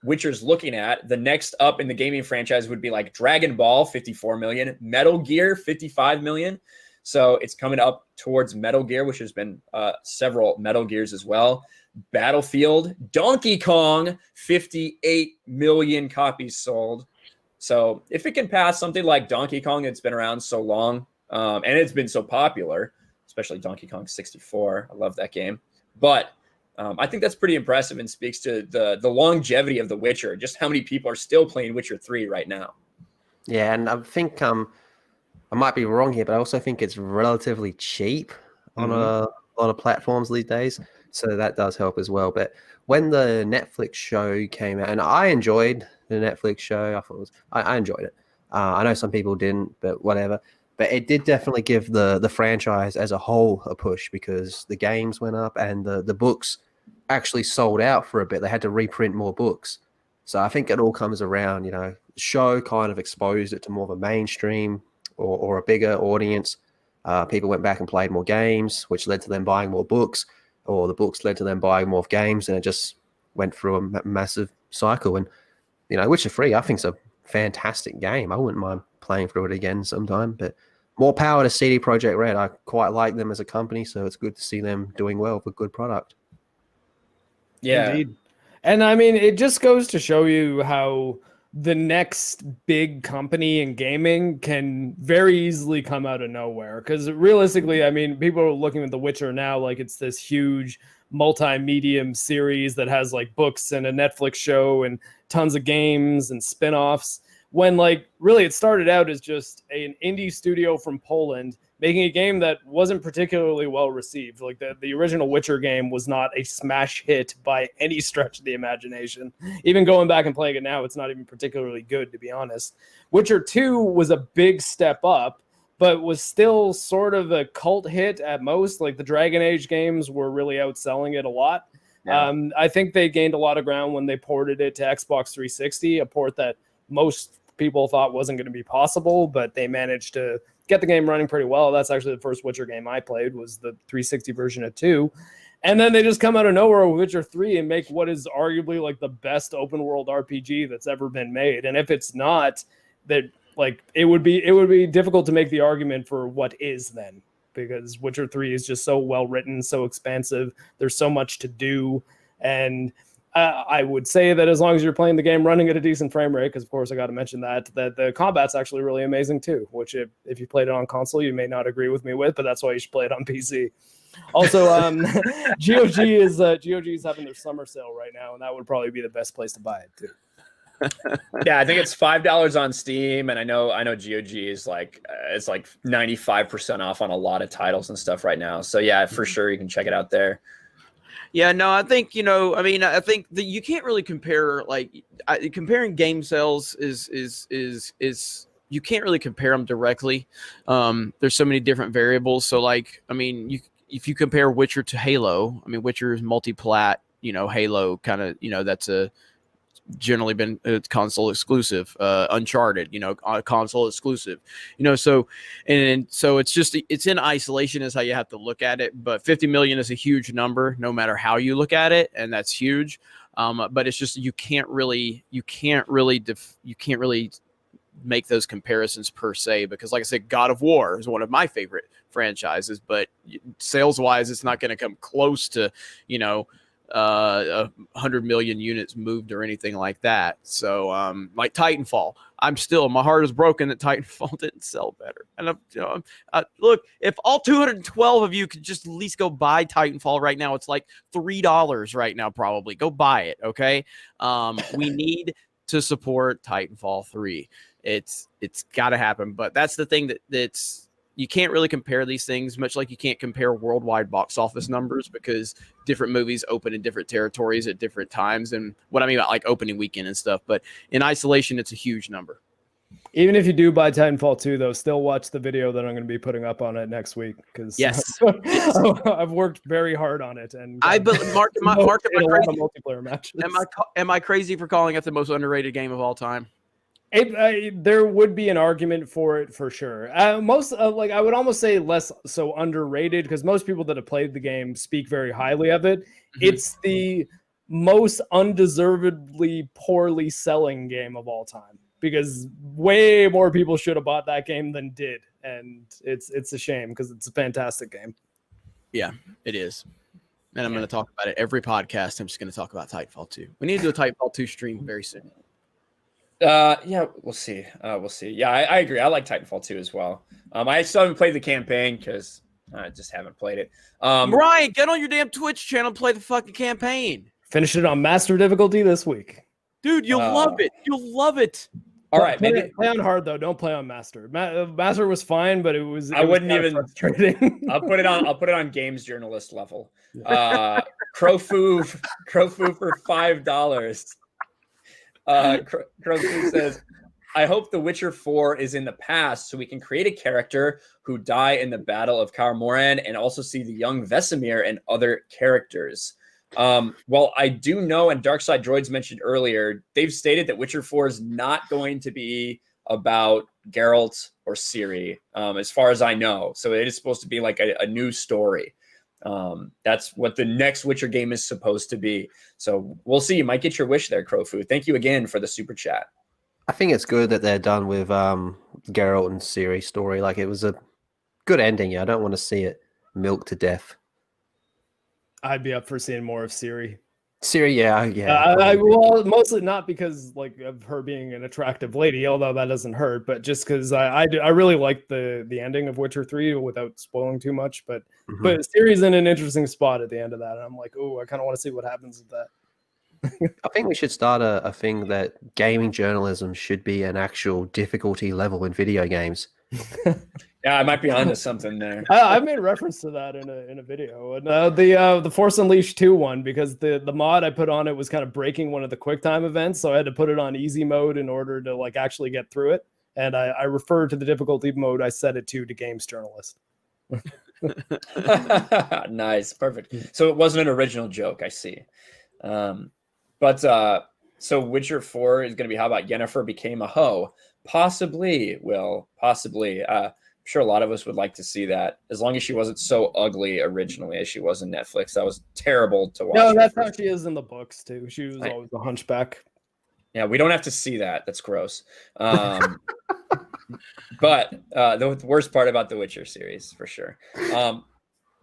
Witcher's looking at, the next up in the gaming franchise would be like Dragon Ball, 54 million, Metal Gear, 55 million. So it's coming up towards Metal Gear, which has been several Metal Gears as well. Battlefield, Donkey Kong, 58 million copies sold. So if it can pass something like Donkey Kong that's been around so long, and it's been so popular, especially Donkey Kong 64. I love that game. But I think that's pretty impressive and speaks to the longevity of The Witcher, just how many people are still playing Witcher 3 right now. Yeah, and I think I might be wrong here, but I also think it's relatively cheap on a lot of platforms these days. So that does help as well. But when the Netflix show came out, and I enjoyed the Netflix show, I thought I enjoyed it. I know some people didn't, but whatever. But it did definitely give the franchise as a whole a push because the games went up and the books actually sold out for a bit. They had to reprint more books. So I think it all comes around, show kind of exposed it to more of a mainstream or a bigger audience. People went back and played more games, which led to them buying more books, or the books led to them buying more games, and it just went through a massive cycle. And, Witcher 3, I think it's a fantastic game. I wouldn't mind playing through it again sometime, but more power to CD Projekt Red. I quite like them as a company, so it's good to see them doing well with a good product. Yeah. Indeed. And I mean, it just goes to show you how the next big company in gaming can very easily come out of nowhere. Because realistically, I mean, people are looking at The Witcher now like it's this huge multi-medium series that has like books and a Netflix show and tons of games and spin-offs. When like really it started out as just an indie studio from Poland making a game that wasn't particularly well received. Like the original Witcher game was not a smash hit by any stretch of the imagination. Even going back and playing it now, it's not even particularly good, to be honest. Witcher 2 was a big step up, but was still sort of a cult hit at most. Like the Dragon Age games were really outselling it a lot. Yeah. I think they gained a lot of ground when they ported it to Xbox 360, a port that most people thought wasn't going to be possible, but they managed to get the game running pretty well. That's actually the first Witcher game I played, was the 360 version of 2. And then they just come out of nowhere with Witcher 3 and make what is arguably like the best open world RPG that's ever been made. And if it's not, that like it would be difficult to make the argument for what is then, because Witcher 3 is just so well written, so expansive. There's so much to do. And I would say that as long as you're playing the game running at a decent frame rate, because of course I got to mention that the combat's actually really amazing too, which if you played it on console, you may not agree with me with, but that's why you should play it on PC. Also, GOG is having their summer sale right now, and that would probably be the best place to buy it too. Yeah, I think it's $5 on Steam, and I know GOG is like it's like 95% off on a lot of titles and stuff right now. So yeah, for sure you can check it out there. Yeah, no, I think, I think that you can't really compare, comparing game sales is you can't really compare them directly. There's so many different variables. So if you compare Witcher to Halo, I mean, Witcher is multi-plat, Halo kind of, that's generally been console exclusive. Uncharted, console exclusive, so it's in isolation is how you have to look at it. But 50 million is a huge number no matter how you look at it, and that's huge. But it's just you can't really make those comparisons per se, because like I said, God of War is one of my favorite franchises, but sales wise it's not going to come close to 100 million units moved or anything like that. So like Titanfall, my heart is broken that Titanfall didn't sell better. And look, if all 212 of you could just at least go buy Titanfall right now, it's like $3 right now, probably go buy it. Okay. We need to support Titanfall 3. It's got to happen. But that's the thing that's you can't really compare these things, much like you can't compare worldwide box office numbers, because different movies open in different territories at different times. And what I mean about like opening weekend and stuff, but in isolation, it's a huge number. Even if you do buy Titanfall 2, though, still watch the video that I'm going to be putting up on it next week, because yes, I've worked very hard on it. And Mark, am I crazy? Multiplayer matches. Am I crazy for calling it the most underrated game of all time? There would be an argument for it for sure. I would almost say less so underrated, because most people that have played the game speak very highly of it. Mm-hmm. It's the most undeservedly poorly selling game of all time, because way more people should have bought that game than did, and it's a shame, because it's a fantastic game. Yeah, it is. And I'm going to talk about it every podcast. I'm just going to talk about Titanfall 2. We need to do a Titanfall 2 stream very soon. Yeah, we'll see. We'll see. Yeah, I agree. I like Titanfall 2 as well. I still haven't played the campaign because I just haven't played it. Ryan, get on your damn Twitch channel and play the fucking campaign. Finish it on master difficulty this week. Dude, you'll love it. You'll love it. All right, play on hard though. Don't play on master. Master was fine, but it was wouldn't even frustrating. I'll put it on games journalist level. Crowfu for $5. Crowfu says, I hope The Witcher 4 is in the past so we can create a character who die in the Battle of Kaer Morhen and also see the young Vesemir and other characters. Well, I do know, and Darkside Droids mentioned earlier, they've stated that Witcher 4 is not going to be about Geralt or Ciri, as far as I know. So it is supposed to be like a new story. That's what the next Witcher game is supposed to be. So we'll see. You might get your wish there, Crowfu. Thank you again for the super chat. I think it's good that they're done with Geralt and Ciri story. Like, it was a good ending. I don't want to see it milked to death. I'd be up for seeing more of Ciri. Ciri, yeah. Well, mostly not because like of her being an attractive lady, although that doesn't hurt, but just because I really like the ending of Witcher 3 without spoiling too much. But Ciri's in an interesting spot at the end of that, and I'm like, oh, I kind of want to see what happens with that. I think we should start a thing that gaming journalism should be an actual difficulty level in video games. Yeah, I might be onto something there. I made reference to that in a video, and the Force Unleashed 2 one, because the mod I put on it was kind of breaking one of the QuickTime events, so I had to put it on easy mode in order to like actually get through it. And I refer to the difficulty mode I set it to games journalist. Nice, perfect. So it wasn't an original joke, I see. So Witcher 4 is going to be how about Yennefer became a hoe? Possibly, Will. Possibly. I'm sure a lot of us would like to see that, as long as she wasn't so ugly originally as she was in Netflix. That was terrible to watch. No, that's how she is in the books too. She was always a hunchback. Yeah, we don't have to see that. That's gross. But the worst part about the Witcher series, for sure.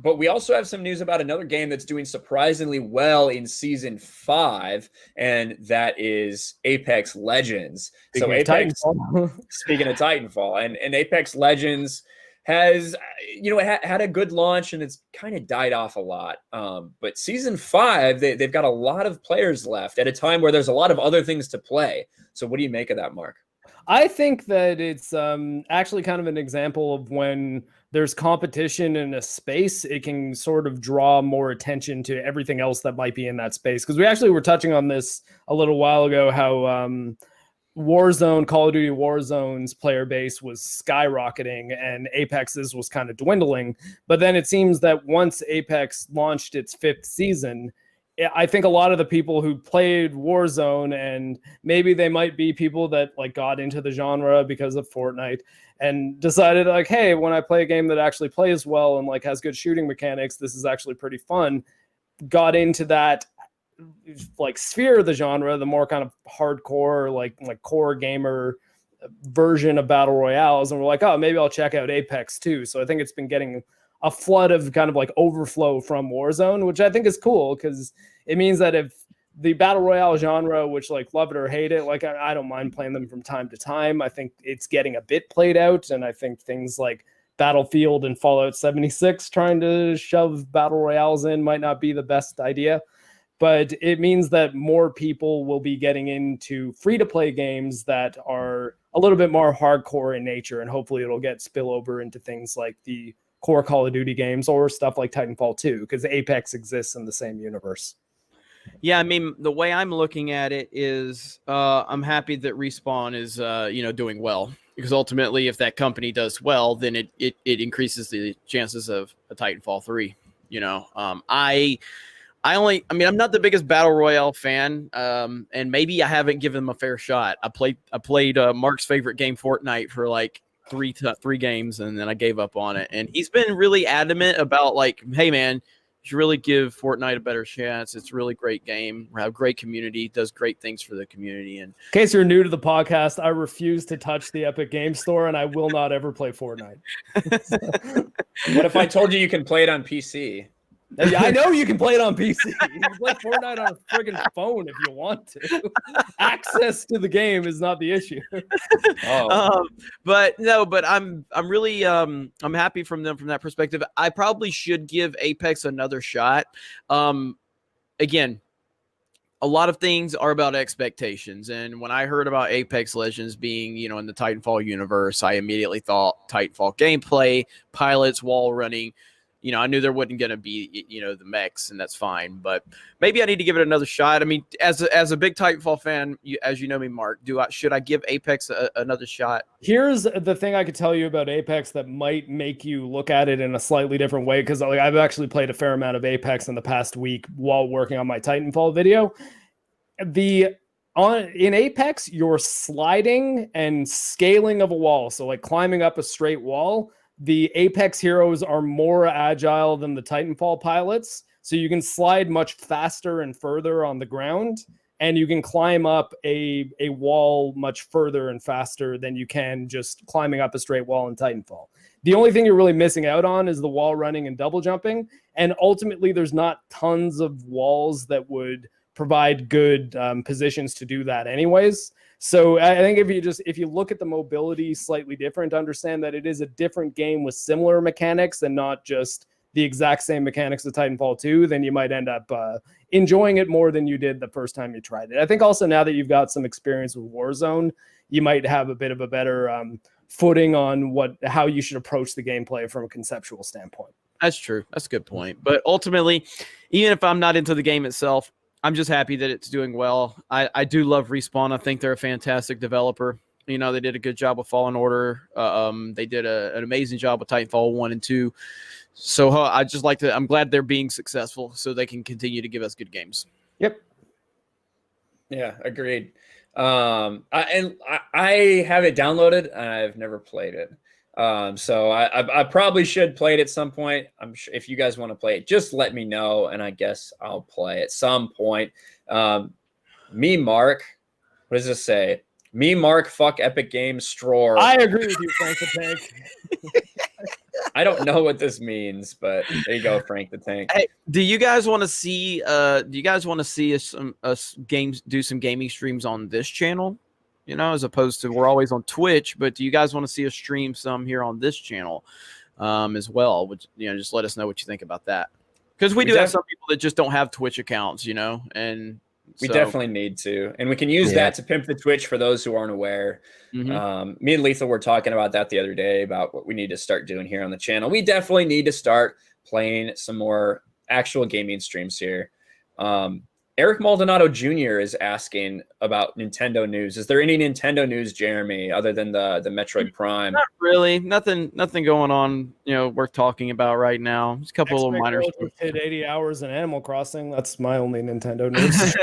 But we also have some news about another game that's doing surprisingly well in Season 5, and that is Apex Legends. Speaking of Titanfall, and Apex Legends has, had a good launch, and it's kind of died off a lot. But Season 5, they've got a lot of players left at a time where there's a lot of other things to play. So what do you make of that, Mark? I think that it's actually kind of an example of when there's competition in a space, it can sort of draw more attention to everything else that might be in that space. Because we actually were touching on this a little while ago, how Warzone, Call of Duty Warzone's player base was skyrocketing and Apex's was kind of dwindling. But then it seems that once Apex launched its 5th season, I think a lot of the people who played Warzone, and maybe they might be people that like got into the genre because of Fortnite and decided like, hey, when I play a game that actually plays well and like has good shooting mechanics, this is actually pretty fun. Got into that like sphere of the genre, the more kind of hardcore, like core gamer version of battle royales, and we're like, oh, maybe I'll check out Apex too. So I think it's been getting a flood of kind of like overflow from Warzone, which I think is cool because it means that if the battle royale genre, which like love it or hate it, like I don't mind playing them from time to time. I think it's getting a bit played out, and I think things like Battlefield and Fallout 76 trying to shove battle royales in might not be the best idea. But it means that more people will be getting into free-to-play games that are a little bit more hardcore in nature, and hopefully it'll get spillover into things like the core Call of Duty games or stuff like Titanfall 2, because Apex exists in the same universe. Yeah, I mean, the way I'm looking at it is I'm happy that Respawn is, doing well, because ultimately if that company does well, then it increases the chances of a Titanfall 3. I'm not the biggest battle royale fan, and maybe I haven't given them a fair shot. I played Mark's favorite game, Fortnite, for like three games, and then I gave up on it. And he's been really adamant about like, hey man, you should really give Fortnite a better chance. It's a really great game. We have great community, does great things for the community. And in case you're new to the podcast, I refuse to touch the Epic Game Store, and I will not ever play Fortnite. What if I told you can play it on PC? I know you can play it on PC. You can play Fortnite on a friggin' phone if you want to. Access to the game is not the issue. But I'm really I'm happy from that perspective. I probably should give Apex another shot. Again, a lot of things are about expectations. And when I heard about Apex Legends being, in the Titanfall universe, I immediately thought Titanfall gameplay, pilots, wall running. I knew there wasn't going to be, the mechs, and that's fine. But maybe I need to give it another shot. I mean, as a big Titanfall fan, as you know me, Mark, should I give Apex another shot? Here's the thing I could tell you about Apex that might make you look at it in a slightly different way, because I've actually played a fair amount of Apex in the past week while working on my Titanfall video. In Apex, you're sliding and scaling of a wall, so like climbing up a straight wall. The Apex heroes are more agile than the Titanfall pilots, so you can slide much faster and further on the ground, and you can climb up a wall much further and faster than you can just climbing up a straight wall in Titanfall. The only thing you're really missing out on is the wall running and double jumping, and ultimately there's not tons of walls that would provide good positions to do that anyways. So I think if you look at the mobility slightly different, understand that it is a different game with similar mechanics and not just the exact same mechanics of Titanfall 2, then you might end up enjoying it more than you did the first time you tried it. I think also now that you've got some experience with Warzone, you might have a bit of a better footing on how you should approach the gameplay from a conceptual standpoint. That's true. That's a good point. But ultimately, even if I'm not into the game itself, I'm just happy that it's doing well. I do love Respawn. I think they're a fantastic developer. They did a good job with Fallen Order. They did an amazing job with Titanfall 1 and 2. So I'm glad they're being successful so they can continue to give us good games. Yep. Yeah, agreed. I have it downloaded and I've never played it. So I probably should play it at some point. I'm sure if you guys want to play it, just let me know, and I guess I'll play at some point. Me, Mark, what does this say? Me, Mark, fuck Epic Games, Stror. I agree with you, Frank the Tank. I don't know what this means, but there you go, Frank the Tank. Hey, do you guys want to see? Do you guys want to see us games do some gaming streams on this channel? As opposed to we're always on Twitch, but do you guys want to see us stream some here on this channel as well? Just let us know what you think about that. Because we do have some people that just don't have Twitch accounts, and we definitely need to. And we can use that to pimp the Twitch for those who aren't aware. Mm-hmm. Me and Lethal were talking about that the other day about what we need to start doing here on the channel. We definitely need to start playing some more actual gaming streams here. Eric Maldonado Jr. is asking about Nintendo news. Is there any Nintendo news, Jeremy, other than the Metroid Prime? Not really. Nothing going on, worth talking about right now. Just a couple of little minor stuff. Hit 80 hours in Animal Crossing. That's my only Nintendo news.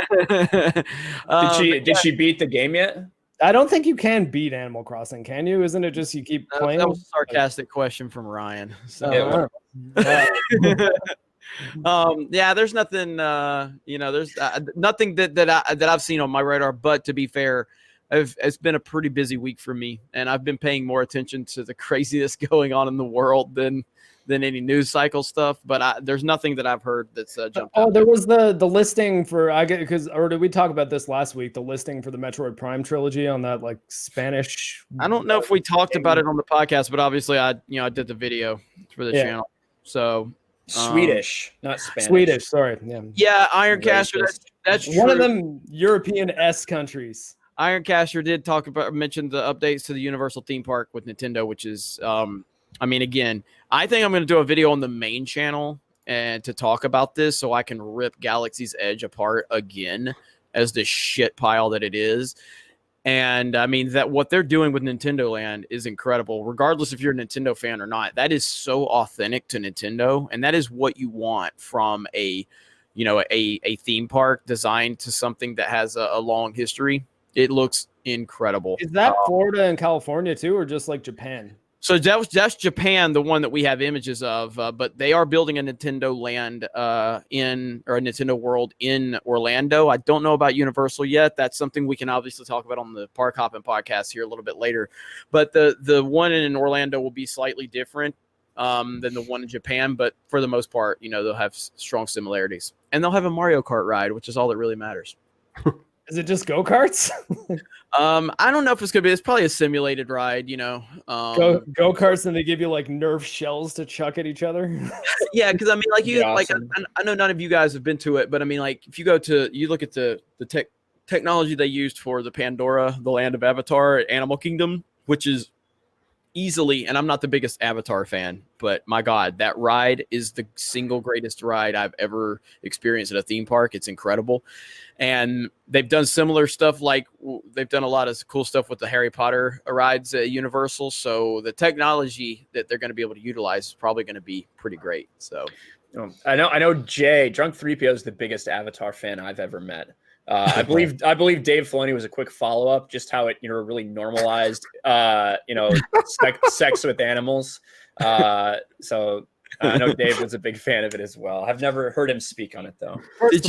Did she beat the game yet? I don't think you can beat Animal Crossing, can you? Isn't it just you keep playing? That was a sarcastic question from Ryan. So. There's nothing there's nothing that I've seen on my radar, but to be fair, it's been a pretty busy week for me, and I've been paying more attention to the craziness going on in the world than any news cycle stuff, but there's nothing that I've heard that's jumped out. There was the listing for or did we talk about this last week, the listing for the Metroid Prime trilogy on that Spanish. I don't know if we talked about it on the podcast, but obviously I did the video for the channel, so Swedish, not Spanish. Swedish, sorry. Yeah, Ironcaster. That's true. One of them European countries. Ironcaster did mention the updates to the Universal theme park with Nintendo, which is, again, I think I'm going to do a video on the main channel and to talk about this so I can rip Galaxy's Edge apart again as the shit pile that it is. And that what they're doing with Nintendo Land is incredible, regardless if you're a Nintendo fan or not. That is so authentic to Nintendo, and that is what you want from a theme park designed to something that has a long history. It looks incredible. Is that Florida and California too, or just like Japan? So that's Japan, the one that we have images of, but they are building a Nintendo Land or a Nintendo World in Orlando. I don't know about Universal yet. That's something we can obviously talk about on the Park Hoppin' podcast here a little bit later. But the one in Orlando will be slightly different. than the one in Japan, but for the most part, they'll have strong similarities, and they'll have a Mario Kart ride, which is all that really matters. Is it just go-karts? I don't know if it's gonna be. It's probably a simulated ride, Go-karts, and they give you like Nerf shells to chuck at each other. Yeah, because I mean, like Awesome. I know none of you guys have been to it, but I mean, like if you look at the technology they used for the Pandora, the land of Avatar, Animal Kingdom, which is easily, and I'm not the biggest Avatar fan, but my God, that ride is the single greatest ride I've ever experienced at a theme park. It's incredible. And they've done similar stuff, like they've done a lot of cool stuff with the Harry Potter rides at Universal. So the technology that they're going to be able to utilize is probably going to be pretty great. So I know Jay, Drunk 3PO is the biggest Avatar fan I've ever met. I believe Dave Filoni was a quick follow-up, just how it really normalized sex with animals. So I know Dave was a big fan of it as well. I've never heard him speak on it though. Did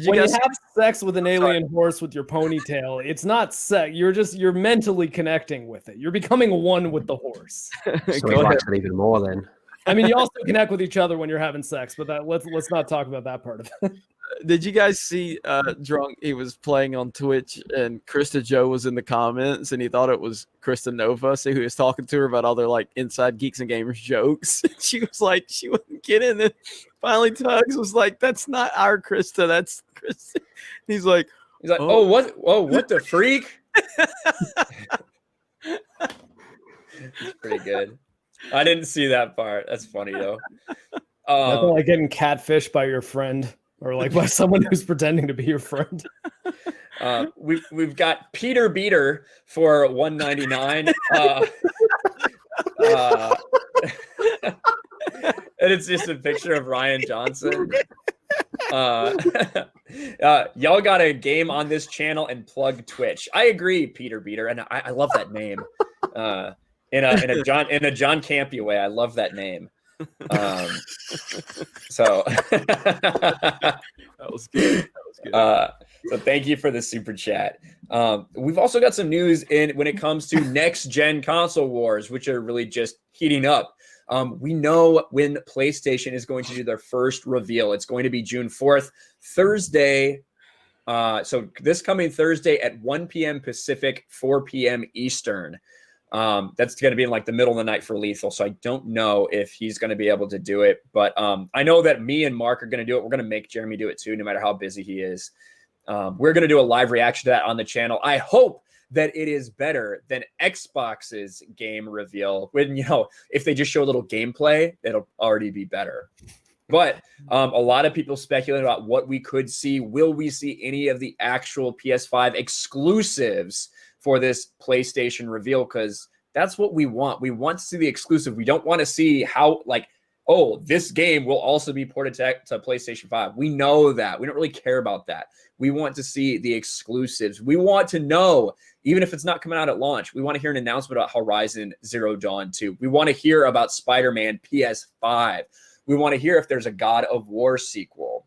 you guys have sex with an alien horse with your ponytail, it's not sex. You're mentally connecting with it. You're becoming one with the horse. So he likes it even more then. I mean, you also connect with each other when you're having sex, but let's not talk about that part of it. Did you guys see Drunk? He was playing on Twitch, and Krista Joe was in the comments, and he thought it was Krista Nova, so he was talking to her about all their like inside Geeks and Gamers jokes. She was like, she wouldn't get in, and finally Tugs was like, "That's not our Krista, that's Krista." He's like, "Oh, what the freak?" It's pretty good. I didn't see that part. That's funny though. Nothing like getting catfished by your friend, or like by someone who's pretending to be your friend. We've got Peter Beater for $1.99. And it's just a picture of Ryan Johnson. Y'all got a game on this channel and plug Twitch. I agree, Peter Beater, and I love that name. In a John Campia way, I love that name. So that was good. So thank you for the super chat. We've also got some news when it comes to next gen console wars, which are really just heating up. We know when PlayStation is going to do their first reveal. It's going to be June 4th, Thursday. So this coming Thursday at 1 p.m. Pacific, 4 p.m. Eastern. That's going to be in like the middle of the night for Lethal. So I don't know if he's going to be able to do it, but I know that me and Mark are going to do it. We're going to make Jeremy do it too, no matter how busy he is. We're going to do a live reaction to that on the channel. I hope that it is better than Xbox's game reveal. When, if they just show a little gameplay, it'll already be better. But a lot of people speculate about what we could see. Will we see any of the actual PS5 exclusives for this PlayStation reveal? Because that's what we want. We want to see the exclusive. We don't want to see how, this game will also be ported to PlayStation 5. We know that. We don't really care about that. We want to see the exclusives. We want to know, even if it's not coming out at launch, we want to hear an announcement about Horizon Zero Dawn 2. We want to hear about Spider-Man PS5. We want to hear if there's a God of War sequel.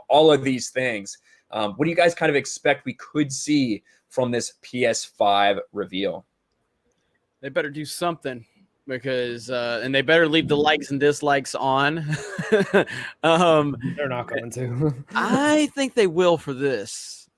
All of these things. What do you guys kind of expect we could see from this PS5 reveal? They better do something, because and they better leave the likes and dislikes on. They're not going to. I think they will for this.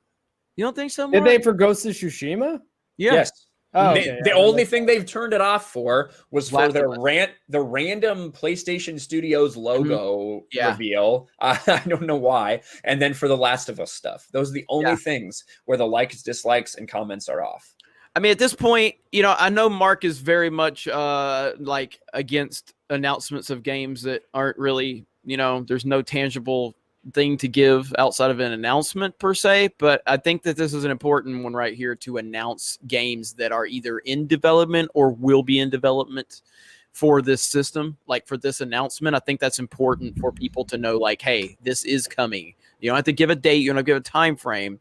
You don't think so, Mark? Did they for Ghost of Tsushima? Yeah. Yes. Oh, okay. The only thing they've turned it off for was for Last their of Us. the random PlayStation Studios logo Yeah. reveal. I don't know why. And then for the Last of Us stuff. Those are the only things where the likes, dislikes, and comments are off. I mean, at this point, I know Mark is very much against announcements of games that aren't really, there's no tangible thing to give outside of an announcement per se. But I think that this is an important one right here to announce games that are either in development or will be in development for this system. Like for this announcement, I think that's important for people to know, like, hey, this is coming. You don't have to give a date. You don't have to give a time frame.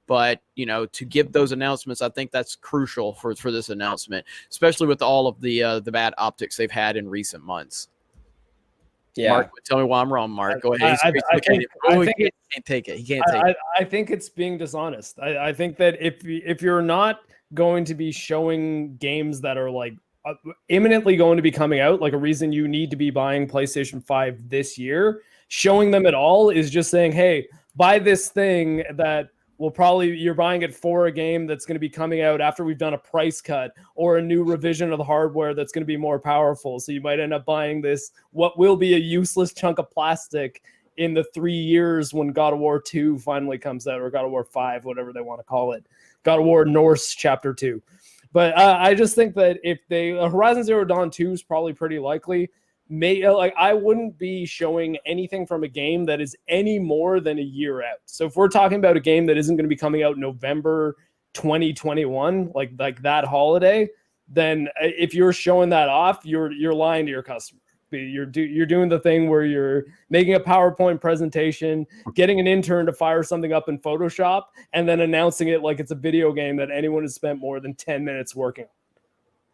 But, to give those announcements, I think that's crucial for this announcement, especially with all of the bad optics they've had in recent months. Yeah. Mark, tell me why I'm wrong, Mark. Go ahead. I think he can't take it. He can't take it. I think it's being dishonest. I think that if you're not going to be showing games that are like imminently going to be coming out, like a reason you need to be buying PlayStation 5 this year, showing them at all is just saying, hey, buy this thing that you're buying it for a game that's going to be coming out after we've done a price cut or a new revision of the hardware that's going to be more powerful. So you might end up buying this, what will be a useless chunk of plastic in the 3 years when God of War 2 finally comes out, or God of War 5, whatever they want to call it. God of War Norse Chapter 2. But I just think that if Horizon Zero Dawn 2 is probably pretty likely. I wouldn't be showing anything from a game that is any more than a year out. So if we're talking about a game that isn't going to be coming out November 2021, like that holiday, then if you're showing that off, you're lying to your customer. You're doing the thing where you're making a PowerPoint presentation, getting an intern to fire something up in Photoshop, and then announcing it like it's a video game that anyone has spent more than 10 minutes working on.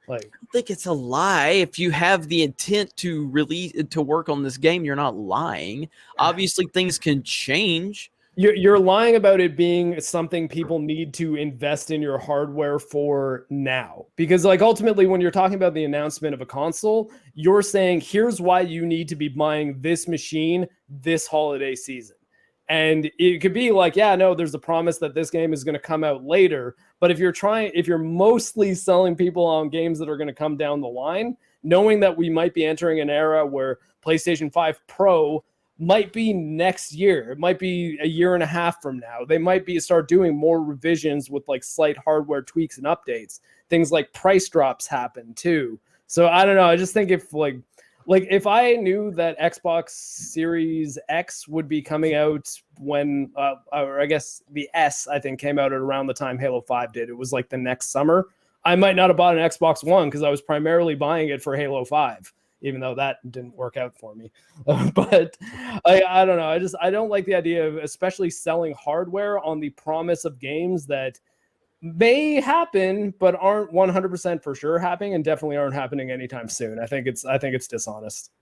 Like, I think it's a lie. If you have the intent to work on this game, you're not lying. Obviously, things can change. You're lying about it being something people need to invest in your hardware for now. Because like ultimately, when you're talking about the announcement of a console, you're saying, here's why you need to be buying this machine this holiday season. And it could be like, yeah, no, there's a promise that this game is going to come out later. But if you're mostly selling people on games that are going to come down the line, knowing that we might be entering an era where PlayStation 5 Pro might be next year, it might be a year and a half from now, they might start doing more revisions with like slight hardware tweaks and updates. Things like price drops happen too. So I don't know. I just think if if I knew that Xbox Series X would be coming out when, or I guess the S, I think, came out at around the time Halo 5 did. It was like the next summer. I might not have bought an Xbox One because I was primarily buying it for Halo 5, even though that didn't work out for me. But I don't know. I don't like the idea of especially selling hardware on the promise of games that may happen, but aren't 100% for sure happening, and definitely aren't happening anytime soon. I think it's dishonest.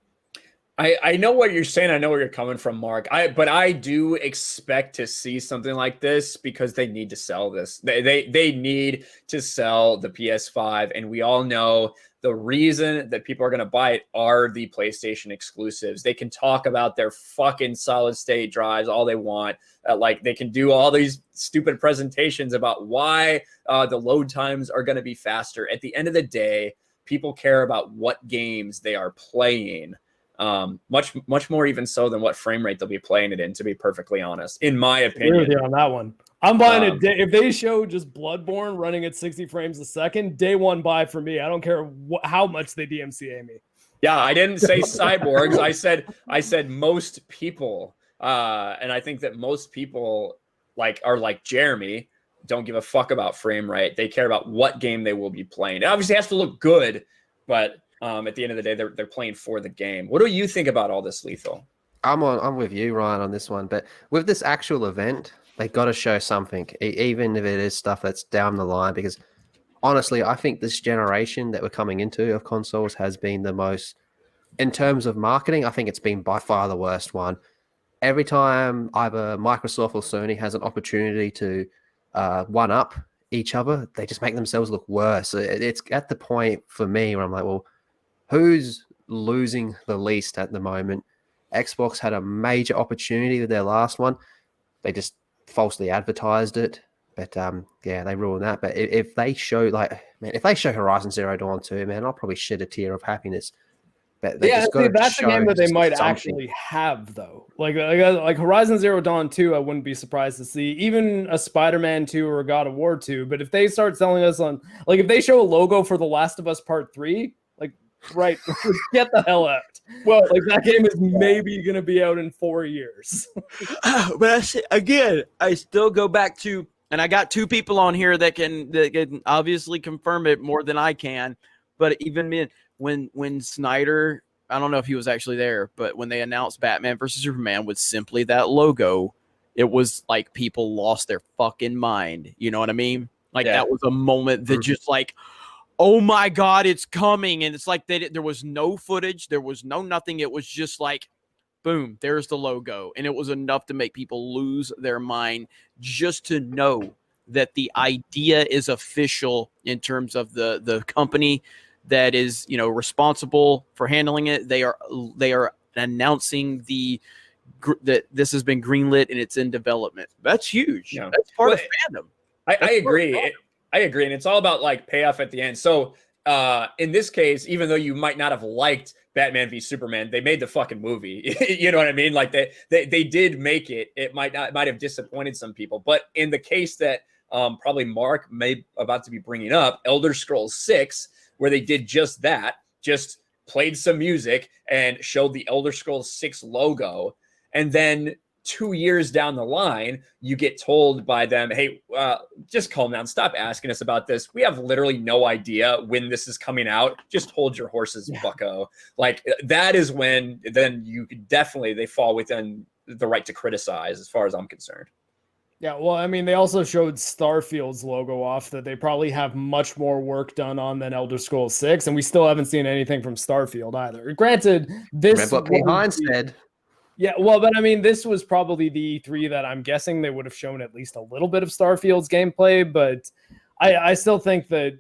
I know what you're saying. I know where you're coming from, Mark. But I do expect to see something like this because they need to sell this. They need to sell the PS5, and we all know the reason that people are going to buy it are the PlayStation exclusives. They can talk about their fucking solid state drives all they want. Like they can do all these stupid presentations about why the load times are going to be faster. At the end of the day, people care about what games they are playing. Much more even so than what frame rate they'll be playing it in, to be perfectly honest, in my opinion. I agree with you on that one. I'm buying it. If they show just Bloodborne running at 60 frames a second, day one buy for me. I don't care how much they DMCA me. Yeah, I didn't say cyborgs. I said most people. And I think that most people are like Jeremy, don't give a fuck about frame rate. They care about what game they will be playing. It obviously has to look good, but at the end of the day, they're playing for the game. What do you think about all this, Lethal? I'm with you, Ryan, on this one. But with this actual event, they got to show something, even if it is stuff that's down the line. Because honestly, I think this generation that we're coming into of consoles has been the most, in terms of marketing, I think it's been by far the worst one. Every time either Microsoft or Sony has an opportunity to one up each other, they just make themselves look worse. It's at the point for me where I'm like, well, who's losing the least at the moment? Xbox had a major opportunity with their last one. They just falsely advertised it. But yeah, they ruined that. But if they show if they show Horizon Zero Dawn 2, man, I'll probably shed a tear of happiness. But that's a game that they might actually have, though. Like Horizon Zero Dawn 2, I wouldn't be surprised to see. Even a Spider-Man 2 or a God of War 2. But if they start selling us on, if they show a logo for The Last of Us Part 3, right, get the hell out. Well, that game is maybe going to be out in 4 years. But I still go back to, and I got two people on here that can obviously confirm it more than I can. But even when Snyder, I don't know if he was actually there, but when they announced Batman versus Superman with simply that logo, it was like people lost their fucking mind. You know what I mean? That was a moment that just oh my God, it's coming. And it's like there was no footage. There was no nothing. It was just like, boom, there's the logo. And it was enough to make people lose their mind just to know that the idea is official in terms of the company that is, responsible for handling it. They are announcing that this has been greenlit and it's in development. That's huge. Yeah. That's part of fandom. I agree. I agree. And it's all about like payoff at the end. So in this case, even though you might not have liked Batman v Superman, they made the fucking movie. You know what I mean? Like they did make it. It might have disappointed some people. But in the case that probably Mark may about to be bringing up, Elder Scrolls 6, where they did just that, just played some music and showed the Elder Scrolls 6 logo. And then 2 years down the line, you get told by them, hey, just calm down. Stop asking us about this. We have literally no idea when this is coming out. Just hold your horses, bucko. Like that is when then you could definitely, they fall within the right to criticize as far as I'm concerned. Yeah, well, I mean, they also showed Starfield's logo off that they probably have much more work done on than Elder Scrolls 6, and we still haven't seen anything from Starfield either. Granted, this... Remember what Behind said. Yeah, well, but I mean, this was probably the E3 that I'm guessing they would have shown at least a little bit of Starfield's gameplay, but I still think that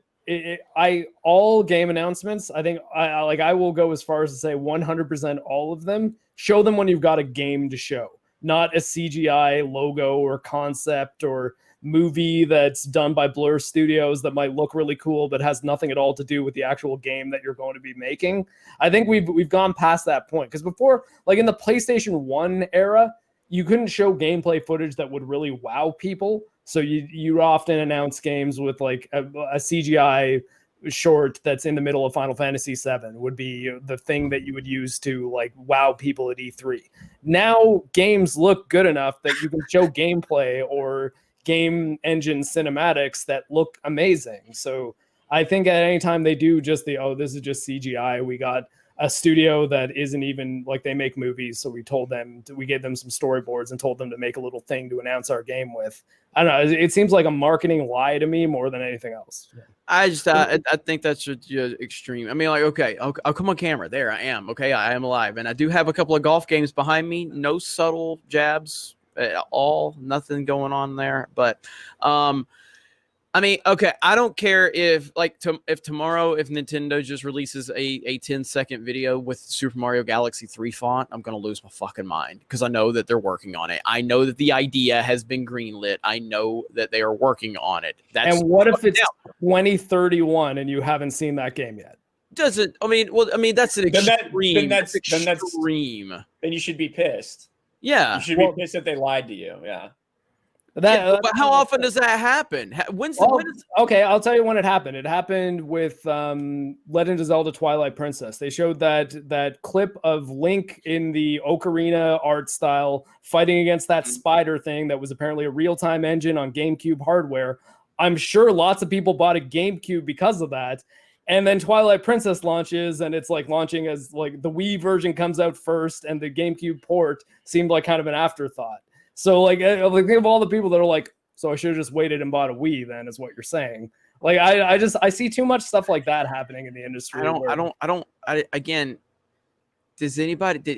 all game announcements, I think I will go as far as to say 100% all of them, show them when you've got a game to show, not a CGI logo or concept or movie that's done by Blur Studios that might look really cool but has nothing at all to do with the actual game that you're going to be making. I think we've gone past that point, because before, like in the PlayStation 1 era, you couldn't show gameplay footage that would really wow people. So you often announce games with like a CGI short that's in the middle of Final Fantasy VII would be the thing that you would use to like wow people at E3. Now games look good enough that you can show gameplay or game engine cinematics that look amazing. So I think at any time they do just this is just CGI. We got a studio that isn't even like they make movies. So we gave them some storyboards and told them to make a little thing to announce our game with. I don't know. It seems like a marketing lie to me more than anything else. I think that's just extreme. I mean, like, okay, I'll come on camera. There I am. Okay, I am alive. And I do have a couple of golf games behind me. No subtle jabs at all, nothing going on there. But I mean, okay, I don't care if tomorrow if Nintendo just releases a 10-second video with Super Mario Galaxy 3 font, I'm gonna lose my fucking mind, because I know that they're working on it. I know that the idea has been greenlit. I know that they are working on it. And what if it's 2031 and you haven't seen that game yet? That's an extreme. That's extreme. Then you should be pissed. Yeah, you should be pissed that they lied to you. Yeah. But how often does that happen? Okay, I'll tell you when it happened. It happened with Legend of Zelda Twilight Princess. They showed that clip of Link in the Ocarina art style fighting against that spider thing that was apparently a real-time engine on GameCube hardware. I'm sure lots of people bought a GameCube because of that. And then Twilight Princess launches, and it's like launching as like the Wii version comes out first, and the GameCube port seemed like kind of an afterthought. So like think of all the people that are like, so I should have just waited and bought a Wii then, is what you're saying. Like I see too much stuff like that happening in the industry. Again, did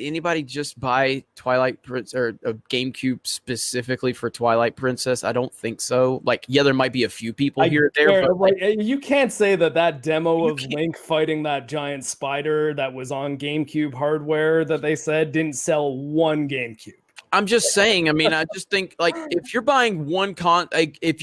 anybody just buy Twilight Princess or a GameCube specifically for Twilight Princess? I don't think so. Like, yeah, there might be a few people here or there, but like you can't say that demo of Link fighting that giant spider that was on GameCube hardware that they said didn't sell one GameCube. I'm just saying. I mean, I just think like if you're buying if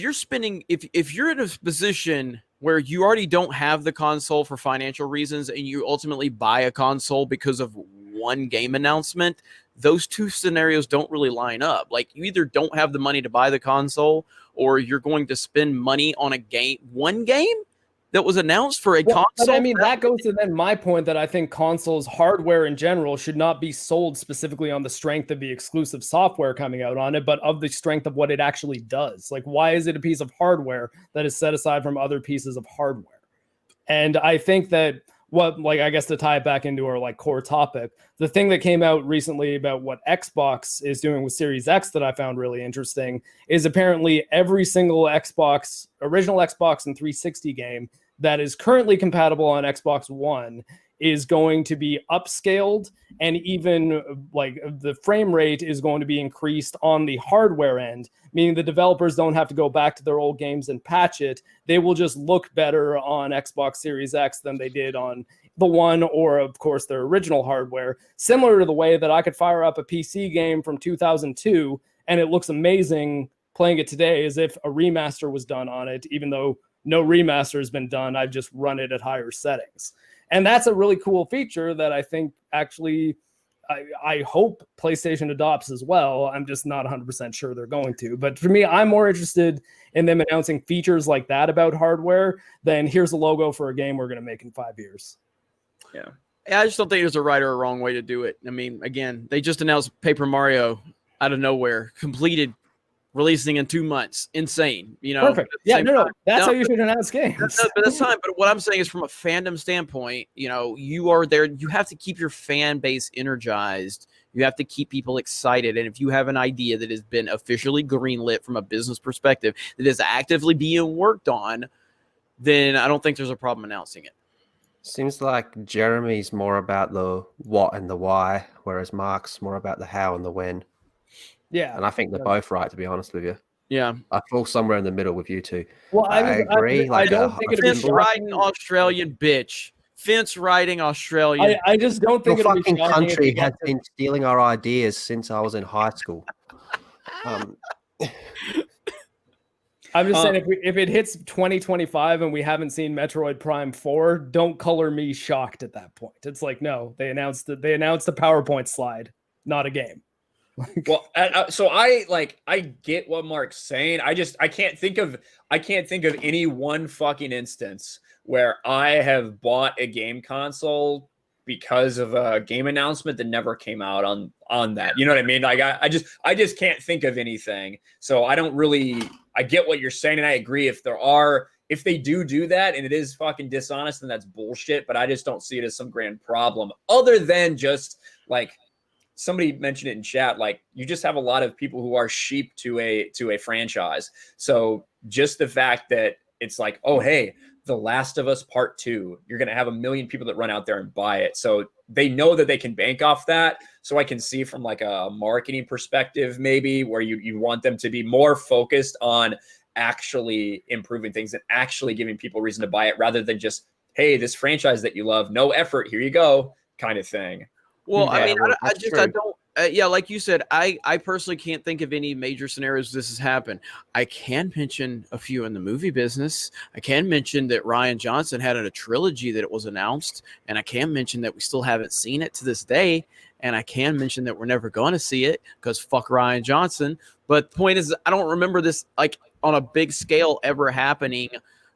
you're in a position where you already don't have the console for financial reasons and you ultimately buy a console because of one game announcement, those two scenarios don't really line up. Like, you either don't have the money to buy the console, or you're going to spend money on one game that was announced for a console. But I mean, that goes to then my point that I think consoles hardware in general should not be sold specifically on the strength of the exclusive software coming out on it, but of the strength of what it actually does. Like, why is it a piece of hardware that is set aside from other pieces of hardware? And I think that I guess to tie it back into our like core topic, the thing that came out recently about what Xbox is doing with Series X that I found really interesting is apparently every single original Xbox and 360 game that is currently compatible on Xbox One is going to be upscaled, and even like the frame rate is going to be increased on the hardware end, meaning the developers don't have to go back to their old games and patch it. They will just look better on Xbox Series X than they did on the One, or of course their original hardware, similar to the way that I could fire up a PC game from 2002 and it looks amazing playing it today as if a remaster was done on it, even though no remaster has been done. I've just run it at higher settings. And that's a really cool feature that I think actually I hope PlayStation adopts as well. I'm just not 100% sure they're going to. But for me, I'm more interested in them announcing features like that about hardware than here's a logo for a game we're going to make in 5 years. Yeah. I just don't think there's a right or a wrong way to do it. I mean, again, they just announced Paper Mario out of nowhere, completed, releasing in 2 months. Insane, you know. Perfect. Yeah, no. That's how you should announce games. But that's fine. But what I'm saying is, from a fandom standpoint, you know, you are there. You have to keep your fan base energized. You have to keep people excited. And if you have an idea that has been officially greenlit from a business perspective, that is actively being worked on, then I don't think there's a problem announcing it. Seems like Jeremy's more about the what and the why, whereas Mark's more about the how and the when. Yeah. And I think they're both right, to be honest with you. Yeah. I fall somewhere in the middle with you two. Well, I agree. I don't think it'd be Fence riding Australian bitch. Fence riding Australian. I just don't think your it'll be fucking shocking country has been stealing our ideas since I was in high school. I'm just saying, if it hits 2025 and we haven't seen Metroid Prime 4, don't color me shocked at that point. It's like, no, they announced a PowerPoint slide, not a game. Well, so I get what Mark's saying. I can't think of any one fucking instance where I have bought a game console because of a game announcement that never came out on that. You know what I mean? Like I just can't think of anything. So I get what you're saying, and I agree. If they do that and it is fucking dishonest, then that's bullshit. But I just don't see it as some grand problem, other than just like somebody mentioned it in chat. Like, you just have a lot of people who are sheep to a franchise. So just the fact that it's like, oh hey, The Last of Us Part 2, you're going to have 1 million people that run out there and buy it. So they know that they can bank off that. So I can see from like a marketing perspective, maybe where you want them to be more focused on actually improving things and actually giving people reason to buy it, rather than just, hey, this franchise that you love, no effort, here you go, kind of thing. Well, Yeah, I mean, well, I don't. Yeah, like you said, I personally can't think of any major scenarios this has happened. I can mention a few in the movie business. I can mention that Rian Johnson had a trilogy that it was announced, and I can mention that we still haven't seen it to this day, and I can mention that we're never going to see it because fuck Rian Johnson. But the point is, I don't remember this like on a big scale ever happening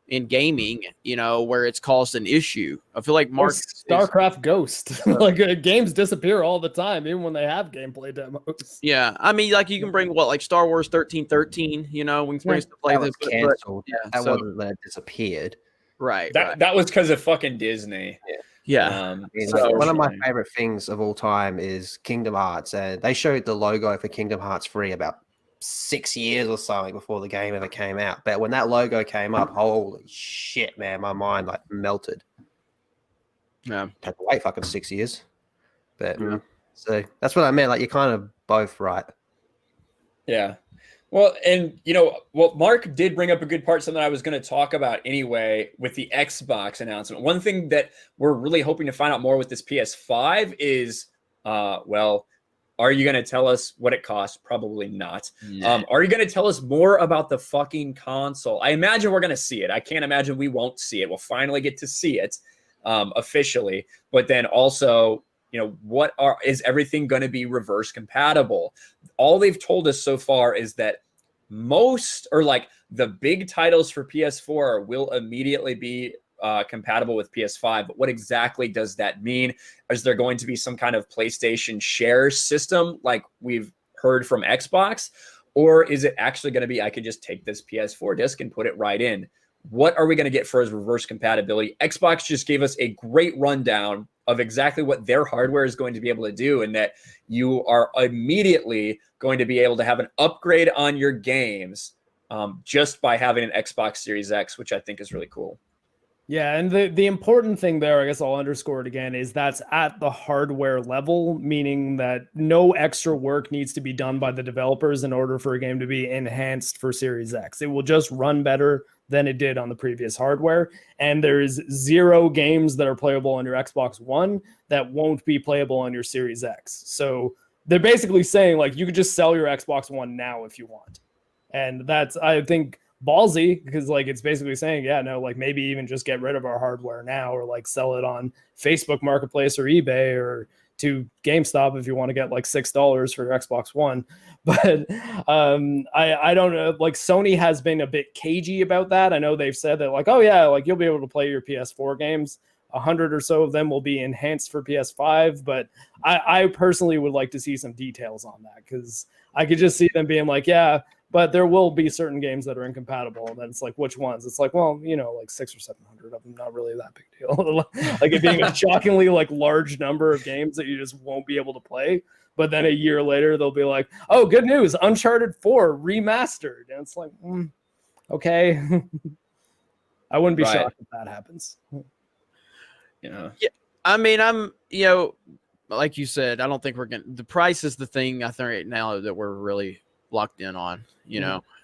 in gaming, you know, where it's caused an issue. I feel like Mark StarCraft Ghost, like games disappear all the time, even when they have gameplay demos. Yeah, I mean, like you can bring like Star Wars 1313, you know, we can bring stuff like that this. was canceled. Yeah, That wasn't that it disappeared. Right. That was because of fucking Disney. Yeah. One of my favorite things of all time is Kingdom Hearts, and they showed the logo for Kingdom Hearts 3 about 6 years or something before the game ever came out. But when that logo came up, holy shit, man, my mind like melted. Yeah. Had to wait fucking 6 years. But so that's what I meant. Like, you're kind of both right. Yeah. Well, and Mark did bring up a good part, something I was going to talk about anyway, with the Xbox announcement. One thing that we're really hoping to find out more with this PS5 is, are you going to tell us what it costs? Probably not. Yeah. Are you going to tell us more about the fucking console? I imagine we're going to see it. I can't imagine we won't see it. We'll finally get to see it officially. But then also, is everything going to be reverse compatible? All they've told us so far is that most, or like the big titles for PS4 will immediately be compatible with PS5. But what exactly does that mean? Is there going to be some kind of PlayStation share system like we've heard from Xbox? Or is it actually going to be, I could just take this PS4 disc and put it right in? What are we going to get for as reverse compatibility? Xbox just gave us a great rundown of exactly what their hardware is going to be able to do, and that you are immediately going to be able to have an upgrade on your games just by having an Xbox Series X, which I think is really cool. Yeah, and the important thing there, I guess I'll underscore it again, is that's at the hardware level, meaning that no extra work needs to be done by the developers in order for a game to be enhanced for Series X. It will just run better than it did on the previous hardware, and there's 0 games that are playable on your Xbox One that won't be playable on your Series X. So they're basically saying, like, you could just sell your Xbox One now if you want. And that's, I think, ballsy, because like it's basically saying, yeah, no, like maybe even just get rid of our hardware now, or like sell it on Facebook Marketplace or eBay or to GameStop if you want to get like $6 for your Xbox One. But I don't know, like Sony has been a bit cagey about that. I know they've said that like, oh yeah, like you'll be able to play your PS4 games. 100 or so of them will be enhanced for PS5, but I personally would like to see some details on that, because I could just see them being like, yeah, but there will be certain games that are incompatible. And then it's like, which ones? It's like, well, you know, like 600 or 700 of them, not really that big deal. Like it being a shockingly like large number of games that you just won't be able to play. But then a year later, they'll be like, oh, good news, Uncharted 4 remastered. And it's like, okay. I wouldn't be shocked if that happens. Yeah. I mean, like you said, I don't think the price is the thing I think right now that we're really locked in on,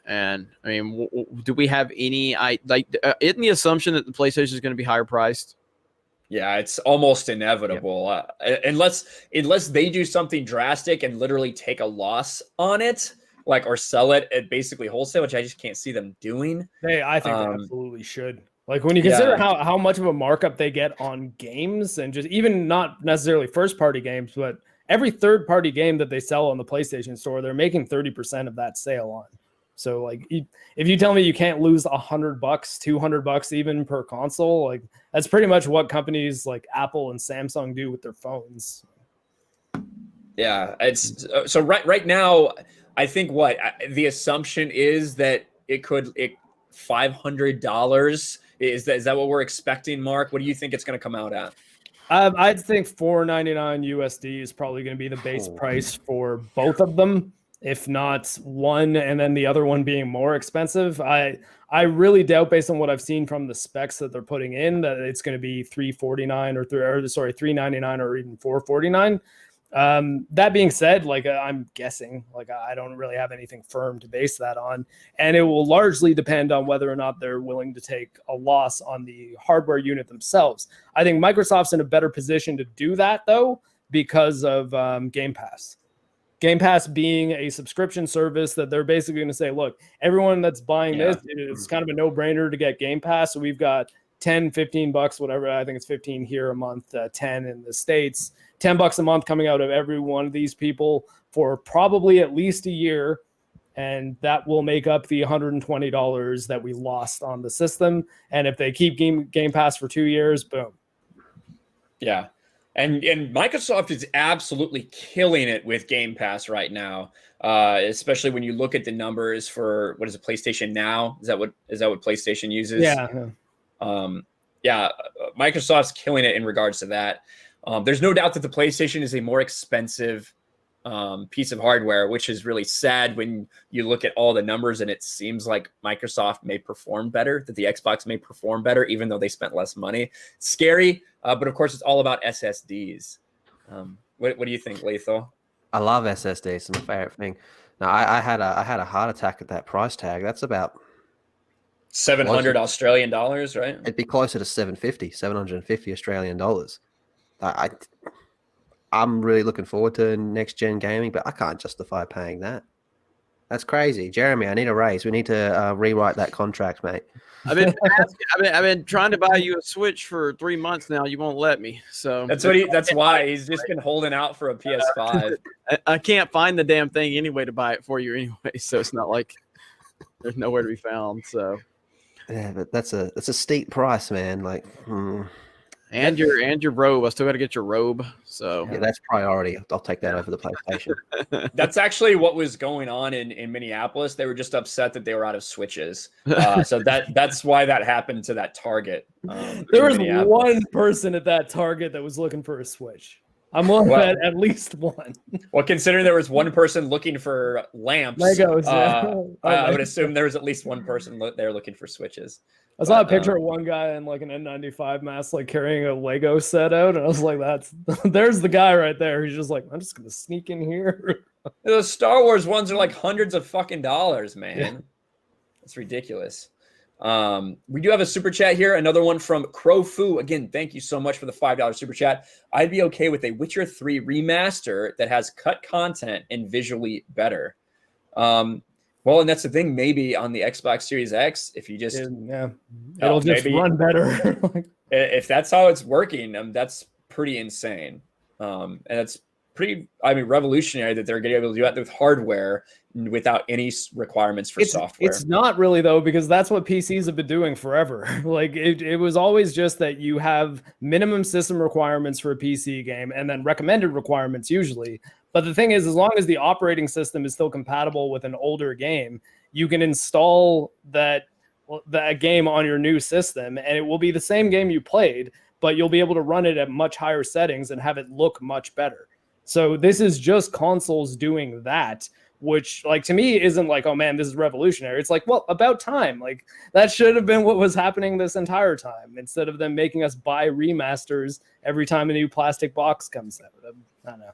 and I mean, do we have any, isn't the assumption that the PlayStation is going to be higher priced? Yeah, it's almost inevitable. Unless they do something drastic and literally take a loss on it, like, or sell it at basically wholesale, which I just can't see them doing. I think they absolutely should. Like when you consider how much of a markup they get on games, and just even not necessarily first party games, but every third party game that they sell on the PlayStation Store, they're making 30% of that sale on. So like, if you tell me you can't lose $100, $200 even per console, like that's pretty much what companies like Apple and Samsung do with their phones. Yeah, it's so right now, I think the assumption is that it $500. Is that what we're expecting, Mark? What do you think it's going to come out at? I'd think $4.99 USD is probably going to be the base price for both of them, if not one and then the other one being more expensive. I really doubt, based on what I've seen from the specs that they're putting in, that it's going to be $3.99 or $3.99 or even $4.49. That being said, like I'm guessing, like I don't really have anything firm to base that on, and it will largely depend on whether or not they're willing to take a loss on the hardware unit themselves. I think Microsoft's in a better position to do that though, because of Game Pass. Game Pass being a subscription service that they're basically going to say, look, everyone that's buying this, it's kind of a no-brainer to get Game Pass. So we've got $10-15, whatever. I think it's 15 here a month, 10 in the States. $10 a month coming out of every one of these people for probably at least a year, and that will make up the $120 that we lost on the system. And if they keep Game Pass for 2 years, boom. Yeah, and Microsoft is absolutely killing it with Game Pass right now, especially when you look at the numbers for what is it, PlayStation Now? Is that what PlayStation uses? Yeah. Microsoft's killing it in regards to that. There's no doubt that the PlayStation is a more expensive piece of hardware, which is really sad when you look at all the numbers, and it seems like Microsoft may perform better, that the Xbox may perform better, even though they spent less money. It's scary, but of course it's all about SSDs. What do you think, Lethal? I love SSDs. It's my favorite thing. Now I had a heart attack at that price tag. That's about 700 Australian dollars, right? It'd be closer to 750 Australian dollars. I'm really looking forward to next gen gaming, but I can't justify paying that. That's crazy. Jeremy, I need a raise. We need to rewrite that contract, mate. I've been trying to buy you a Switch for 3 months now. You won't let me. So that's why he's just been holding out for a PS5. I can't find the damn thing anyway to buy it for you anyway. So it's not like there's nowhere to be found. So yeah, but that's a steep price, man. Like. And your robe. I still got to get your robe. So yeah, that's priority. I'll take that over the PlayStation. That's actually what was going on in Minneapolis. They were just upset that they were out of Switches. So that's why that happened to that Target. There was one person at that Target that was looking for a Switch. I'm willing to bet at least one. Well, considering there was one person looking for lamps, Legos, I would assume there was at least one person there looking for switches. I saw a picture of one guy in like an N95 mask, like carrying a Lego set out, and I was like, there's the guy right there. He's just like, I'm just gonna sneak in here. Those Star Wars ones are like hundreds of fucking dollars, man. Yeah. It's ridiculous. We do have a super chat here. Another one from Crowfu. Again, thank you so much for the $5 super chat. I'd be okay with a Witcher 3 remaster that has cut content and visually better. Well, and that's the thing. Maybe on the Xbox Series X, if you just it'll just run better. If that's how it's working, that's pretty insane. And it's pretty, revolutionary that they're going to be able to do that with hardware without any requirements for software. It's not really, though, because that's what PCs have been doing forever. Like it was always just that you have minimum system requirements for a PC game and then recommended requirements usually. But the thing is, as long as the operating system is still compatible with an older game, you can install that game on your new system and it will be the same game you played, but you'll be able to run it at much higher settings and have it look much better. So this is just consoles doing that, which, like, to me isn't like, oh man, this is revolutionary. It's like, well, about time. Like, that should have been what was happening this entire time, instead of them making us buy remasters every time a new plastic box comes out. I don't know.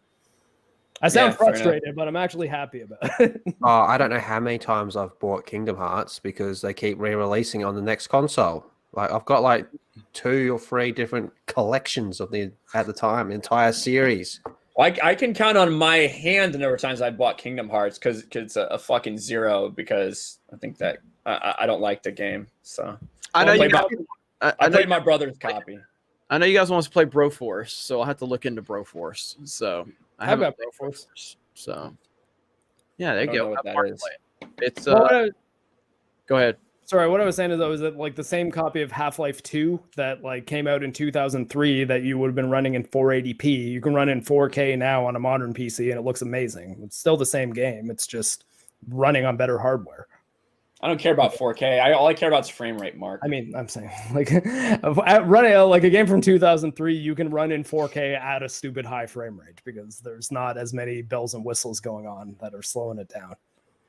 I sound frustrated, but I'm actually happy about it. I don't know how many times I've bought Kingdom Hearts because they keep re-releasing on the next console. Like, I've got like 2 or 3 different collections of the entire series. I can count on my hand the number of times I bought Kingdom Hearts because it's a fucking 0, because I think that I don't like the game. So I played my brother's copy. I know you guys want to play Broforce, so I'll have to look into Broforce. So I have got Broforce. So yeah, there you go. What that is. It's go ahead. Sorry, what I was saying is, though, is that like the same copy of Half-Life 2 that like came out in 2003 that you would have been running in 480p, you can run in 4K now on a modern PC and it looks amazing. It's still the same game. It's just running on better hardware. I don't care about 4K. All I care about is frame rate, Mark. I mean, I'm saying like running like a game from 2003, you can run in 4K at a stupid high frame rate because there's not as many bells and whistles going on that are slowing it down.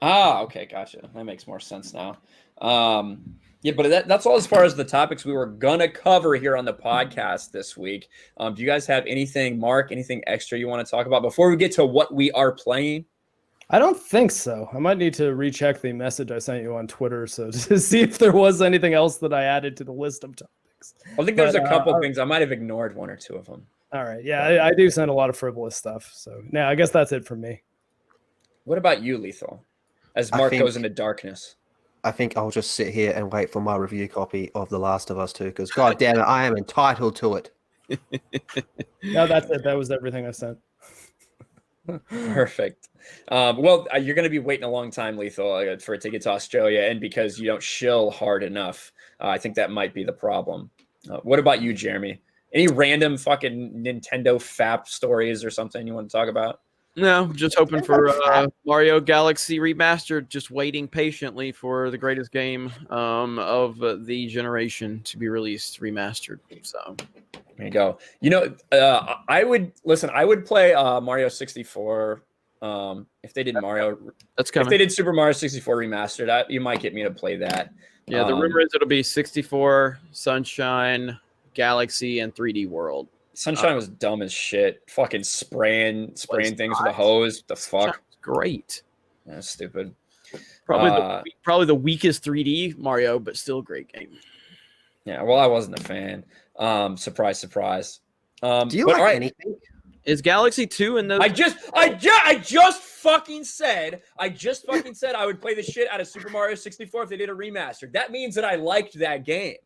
Okay, gotcha. That makes more sense now. Yeah, but that's all as far as the topics we were gonna cover here on the podcast this week. Do you guys have anything, Mark, anything extra you want to talk about before we get to what we are playing? I don't think so. I might need to recheck the message I sent you on Twitter to see if there was anything else that I added to the list of topics. I think there's a couple things. I might have ignored 1 or 2 of them. All right. Yeah, I do send a lot of frivolous stuff. So yeah, I guess that's it from me. What about you, Lethal? As Mark goes into darkness. I think I'll just sit here and wait for my review copy of The Last of Us 2, because God damn it, I am entitled to it. No, that's it. That was everything I sent. Perfect. Well, you're going to be waiting a long time, Lethal, for it to get to Australia, and because you don't shill hard enough, I think that might be the problem. What about you, Jeremy? Any random fucking Nintendo FAP stories or something you want to talk about? No, just hoping for Mario Galaxy Remastered, just waiting patiently for the greatest game of the generation to be released remastered. So there you go. You know, I would play Mario 64 if they did Mario. That's coming. If they did Super Mario 64 remastered, you might get me to play that. Yeah, the rumor is it'll be 64, Sunshine, Galaxy, and 3D World. Sunshine was dumb as shit. Fucking spraying things with a hose. The fuck? Great. That's stupid. Probably the weakest 3D Mario, but still a great game. Yeah, well, I wasn't a fan. Surprise, surprise. Do you like anything? Is Galaxy 2 in those? I just fucking said I would play the shit out of Super Mario 64 if they did a remaster. That means that I liked that game.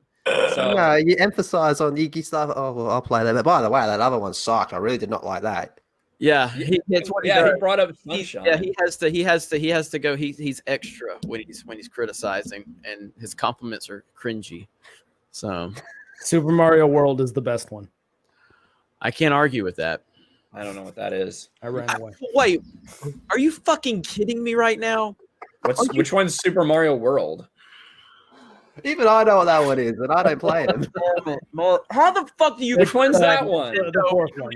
So no, you emphasize on Yuki stuff. Oh, well, I'll play that. But by the way, that other one sucked. I really did not like that. Yeah, he brought up Sunshine. He has to go. He's extra when he's criticizing, and his compliments are cringy. So, Super Mario World is the best one. I can't argue with that. I don't know what that is. I ran away. Wait, are you fucking kidding me right now? Which one's Super Mario World? Even I know what that one is, and I don't play it. How the fuck do you? Which one's that one? The fourth one.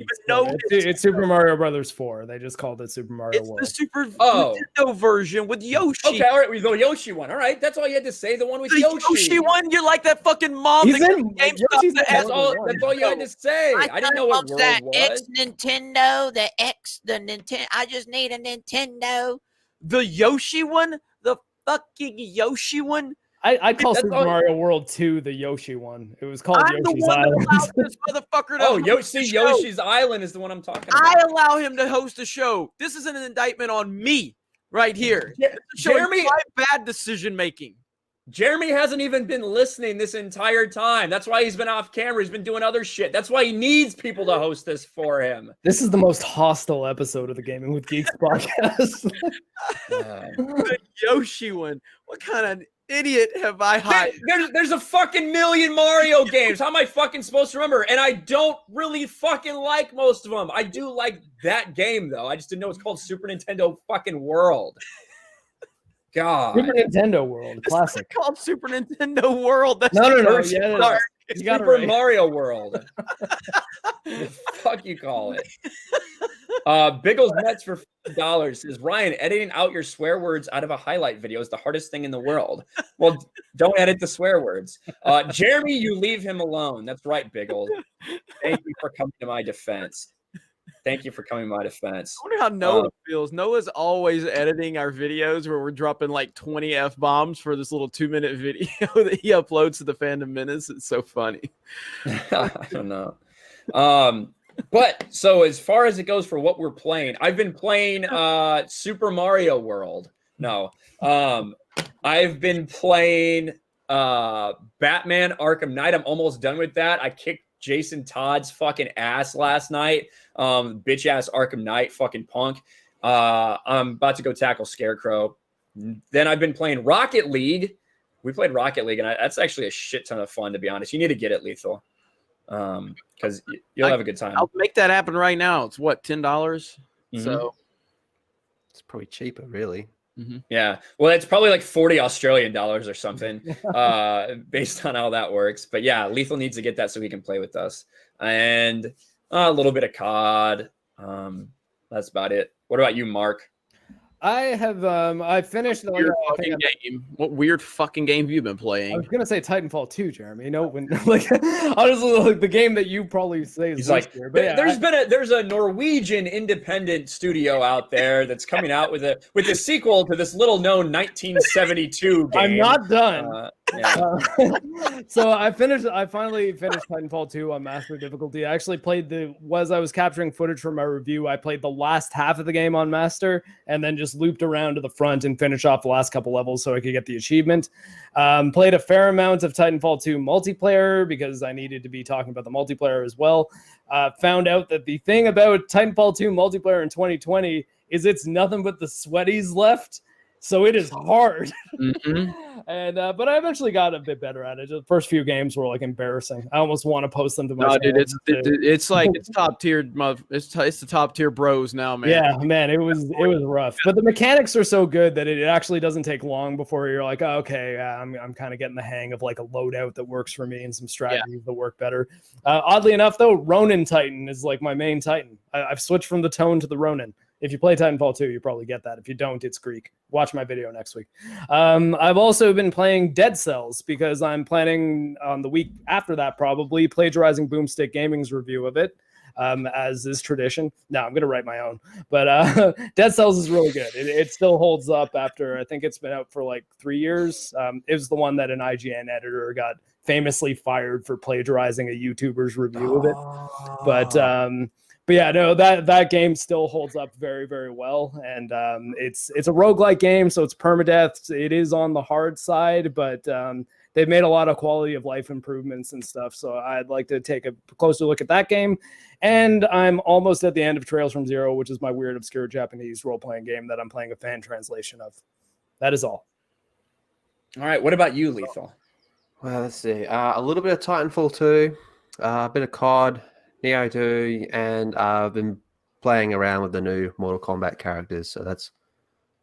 It's Super Mario Brothers 4. They just called it Super Mario World. It's the Super Nintendo version with Yoshi. Okay, all right, we go Yoshi one. All right, that's all you had to say. The one with Yoshi. One. You're like that fucking mom. He's that in GameStop that That's all you had to say. I didn't know what world that was. X Nintendo, the Nintendo. I just need a Nintendo. The Yoshi one, the fucking Yoshi one. I'd call That's Super all- Mario World 2 the Yoshi one. It was called I'm the Yoshi's one that Island. allowed this motherfucker to host the show. Yoshi's Island is the one I'm talking about. I allow him to host a show. This is an indictment on me right here. Jeremy, my bad decision making. Jeremy hasn't even been listening this entire time. That's why he's been off camera. He's been doing other shit. That's why he needs people to host this for him. This is the most hostile episode of the Gaming with Geeks podcast. The Yoshi one. What kind of idiot have I hired? There's a fucking million Mario games. How am I fucking supposed to remember? And I don't really fucking like most of them. I do like that game though. I just didn't know it's called Super Nintendo fucking World. God. Super Nintendo World, classic. It's called Super Nintendo World. That's No. First Yeah, part. you got it Super right. Mario World. The fuck you call it? Biggles Nets for $50 says, Ryan, editing out your swear words out of a highlight video is the hardest thing in the world. Well, don't edit the swear words. Jeremy, you leave him alone. That's right, Biggles. Thank you for coming to my defense. Thank you for coming to my defense. I wonder how Noah feels. Noah's always editing our videos where we're dropping like 20 F-bombs for this little 2-minute video that he uploads to the Fandom Menace. It's so funny. I don't know. But so as far as it goes for what we're playing, I've been playing Super Mario World. No. I've been playing Batman Arkham Knight. I'm almost done with that. I kicked Jason Todd's fucking ass last night. Bitch ass Arkham Knight, fucking punk. I'm about to go tackle Scarecrow. Then I've been playing Rocket League. We played Rocket League, and that's actually a shit ton of fun, to be honest. You need to get it, Lethal, because you'll have a good time. I'll make that happen right now. It's what, $10? Mm-hmm. So it's probably cheaper, really. Mm-hmm. Yeah, well, it's probably like 40 Australian dollars or something, based on how that works. But yeah, Lethal needs to get that so he can play with us, and a little bit of COD. That's about it. What about you, Mark? I have I finished What weird fucking game have you been playing? I was gonna say Titanfall 2, Jeremy. You know, when like honestly, like the game that you probably say is He's like, here, but yeah, there's a Norwegian independent studio out there that's coming out with a sequel to this little known 1972 game. I'm not done. Yeah. So I finally finished Titanfall 2 on master difficulty. I actually played I was capturing footage for my review. I played the last half of the game on master and then just looped around to the front and finished off the last couple levels so I could get the achievement. Played a fair amount of Titanfall 2 multiplayer because I needed to be talking about the multiplayer as well. Found out that the thing about Titanfall 2 multiplayer in 2020 is it's nothing but the sweaties left. So it is hard. Mm-hmm. And but I eventually got a bit better at it. The first few games were like embarrassing. I almost want to post them to my No, dude, it's like it's top tier. It's the top tier bros now, man. Yeah, man, it was rough. But the mechanics are so good that it actually doesn't take long before you're like, oh, okay, I'm kind of getting the hang of like a loadout that works for me and some strategies that work better. Oddly enough, though, Ronin Titan is like my main Titan. I've switched from the Tone to the Ronin. If you play Titanfall 2, you probably get that. If you don't, it's Greek. Watch my video next week. I've also been playing Dead Cells because I'm planning on the week after that probably plagiarizing Boomstick Gaming's review of it, as is tradition. No, I'm going to write my own. But Dead Cells is really good. It still holds up after, I think it's been out for like 3 years. It was the one that an IGN editor got famously fired for plagiarizing a YouTuber's review of it. But yeah, no, that game still holds up very, very well. And it's a roguelike game, so it's permadeath. It is on the hard side, but they've made a lot of quality of life improvements and stuff. So I'd like to take a closer look at that game. And I'm almost at the end of Trails from Zero, which is my weird, obscure Japanese role-playing game that I'm playing a fan translation of. That is all. All right, what about you, Lethal? Well, let's see. A little bit of Titanfall 2, a bit of COD, Neo 2, and I've been playing around with the new Mortal Kombat characters, so that's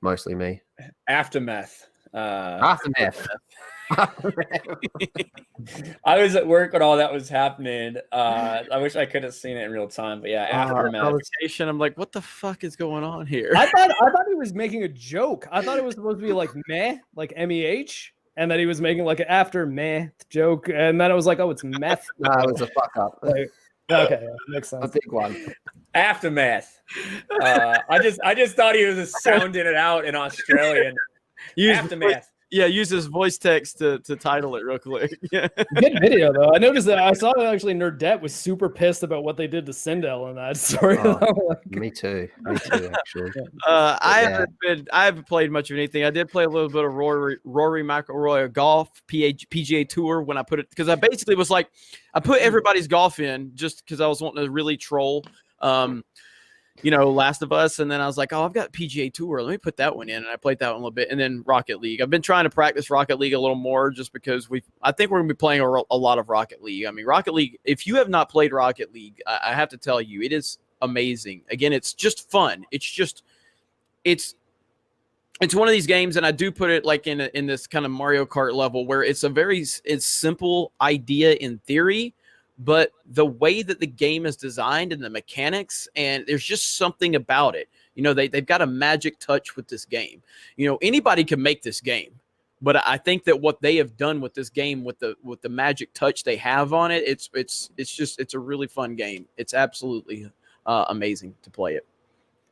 mostly me. Aftermath. Aftermath. I was at work when all that was happening. I wish I could have seen it in real time, but yeah, aftermath. Conversation. I'm like, what the fuck is going on here? I thought he was making a joke. I thought it was supposed to be like meh, like MEH, and that he was making like an after meh joke, and then I was like, oh, it's meth. No, it was a fuck up. Like, okay, yeah, makes A sense. big one. Aftermath. I just thought he was just sounding it out in Australian. Aftermath. Yeah, use this voice text to title it real quick. Yeah. Good video though. I noticed that I saw that actually Nerdette was super pissed about what they did to Sindel in that story. Me too, actually. I haven't played much of anything. I did play a little bit of Rory McIlroy golf PGA Tour when I put it, because I basically was like, I put everybody's golf in just because I was wanting to really troll. Last of Us, and then I was like, oh, I've got PGA Tour. Let me put that one in, and I played that one a little bit, and then Rocket League. I've been trying to practice Rocket League a little more just because I think we're going to be playing a lot of Rocket League. I mean, Rocket League, if you have not played Rocket League, I have to tell you, it is amazing. Again, it's just fun. It's one of these games, and I do put it like in this kind of Mario Kart level where it's simple idea in theory, but the way that the game is designed and the mechanics, and there's just something about it. They've got a magic touch with this game. Anybody can make this game, but I think that what they have done with this game, with the magic touch they have on it, it's a really fun game. It's absolutely amazing to play it.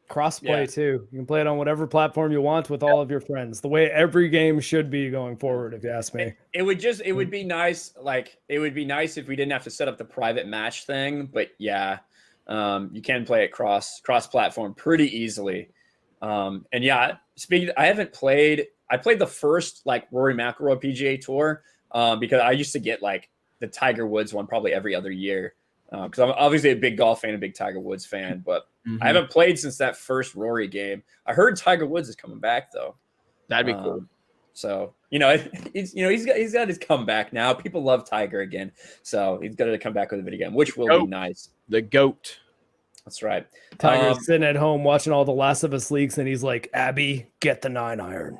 Crossplay too. You can play it on whatever platform you want with all of your friends. The way every game should be going forward, if you ask me. It would be nice. Like, it would be nice if we didn't have to set up the private match thing. But yeah, you can play it cross platform pretty easily. And yeah, I played the first like Rory McIlroy PGA Tour because I used to get like the Tiger Woods one probably every other year. Because I'm obviously a bbig golf fan, a big Tiger Woods fan, but I haven't played since that first Rory game. I heard Tiger Woods is coming back though. That'd be cool. So he's got his comeback now. People love Tiger again, so he's got to come back with a video game, which will be nice. The GOAT. That's right. Tiger's sitting at home watching all the Last of Us leaks, and he's like, "Abby, get the 9-iron."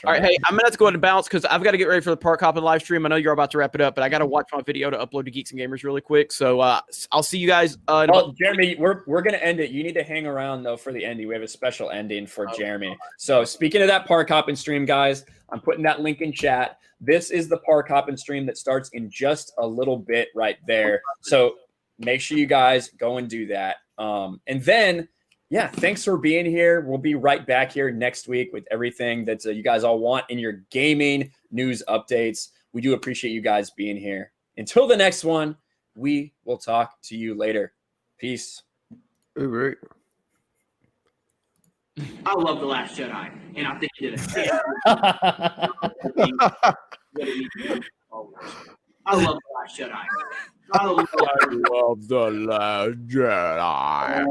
All right, hey, I'm gonna have to go ahead and bounce because I've got to get ready for the Park Hopping live stream. I know you're about to wrap it up, but I got to watch my video to upload to Geeks and Gamers really quick. So I'll see you guys. Jeremy, we're gonna end it. You need to hang around though for the ending. We have a special ending for Jeremy. So speaking of that Park Hopping stream, guys, I'm putting that link in chat. This is the Park Hopping stream that starts in just a little bit right there. So make sure you guys go and do that. And then. Yeah, thanks for being here. We'll be right back here next week with everything that you guys all want in your gaming news updates. We do appreciate you guys being here. Until the next one, we will talk to you later. Peace. Ooh, I love The Last Jedi, and I think he did a I love The Last Jedi. I love The Last Jedi.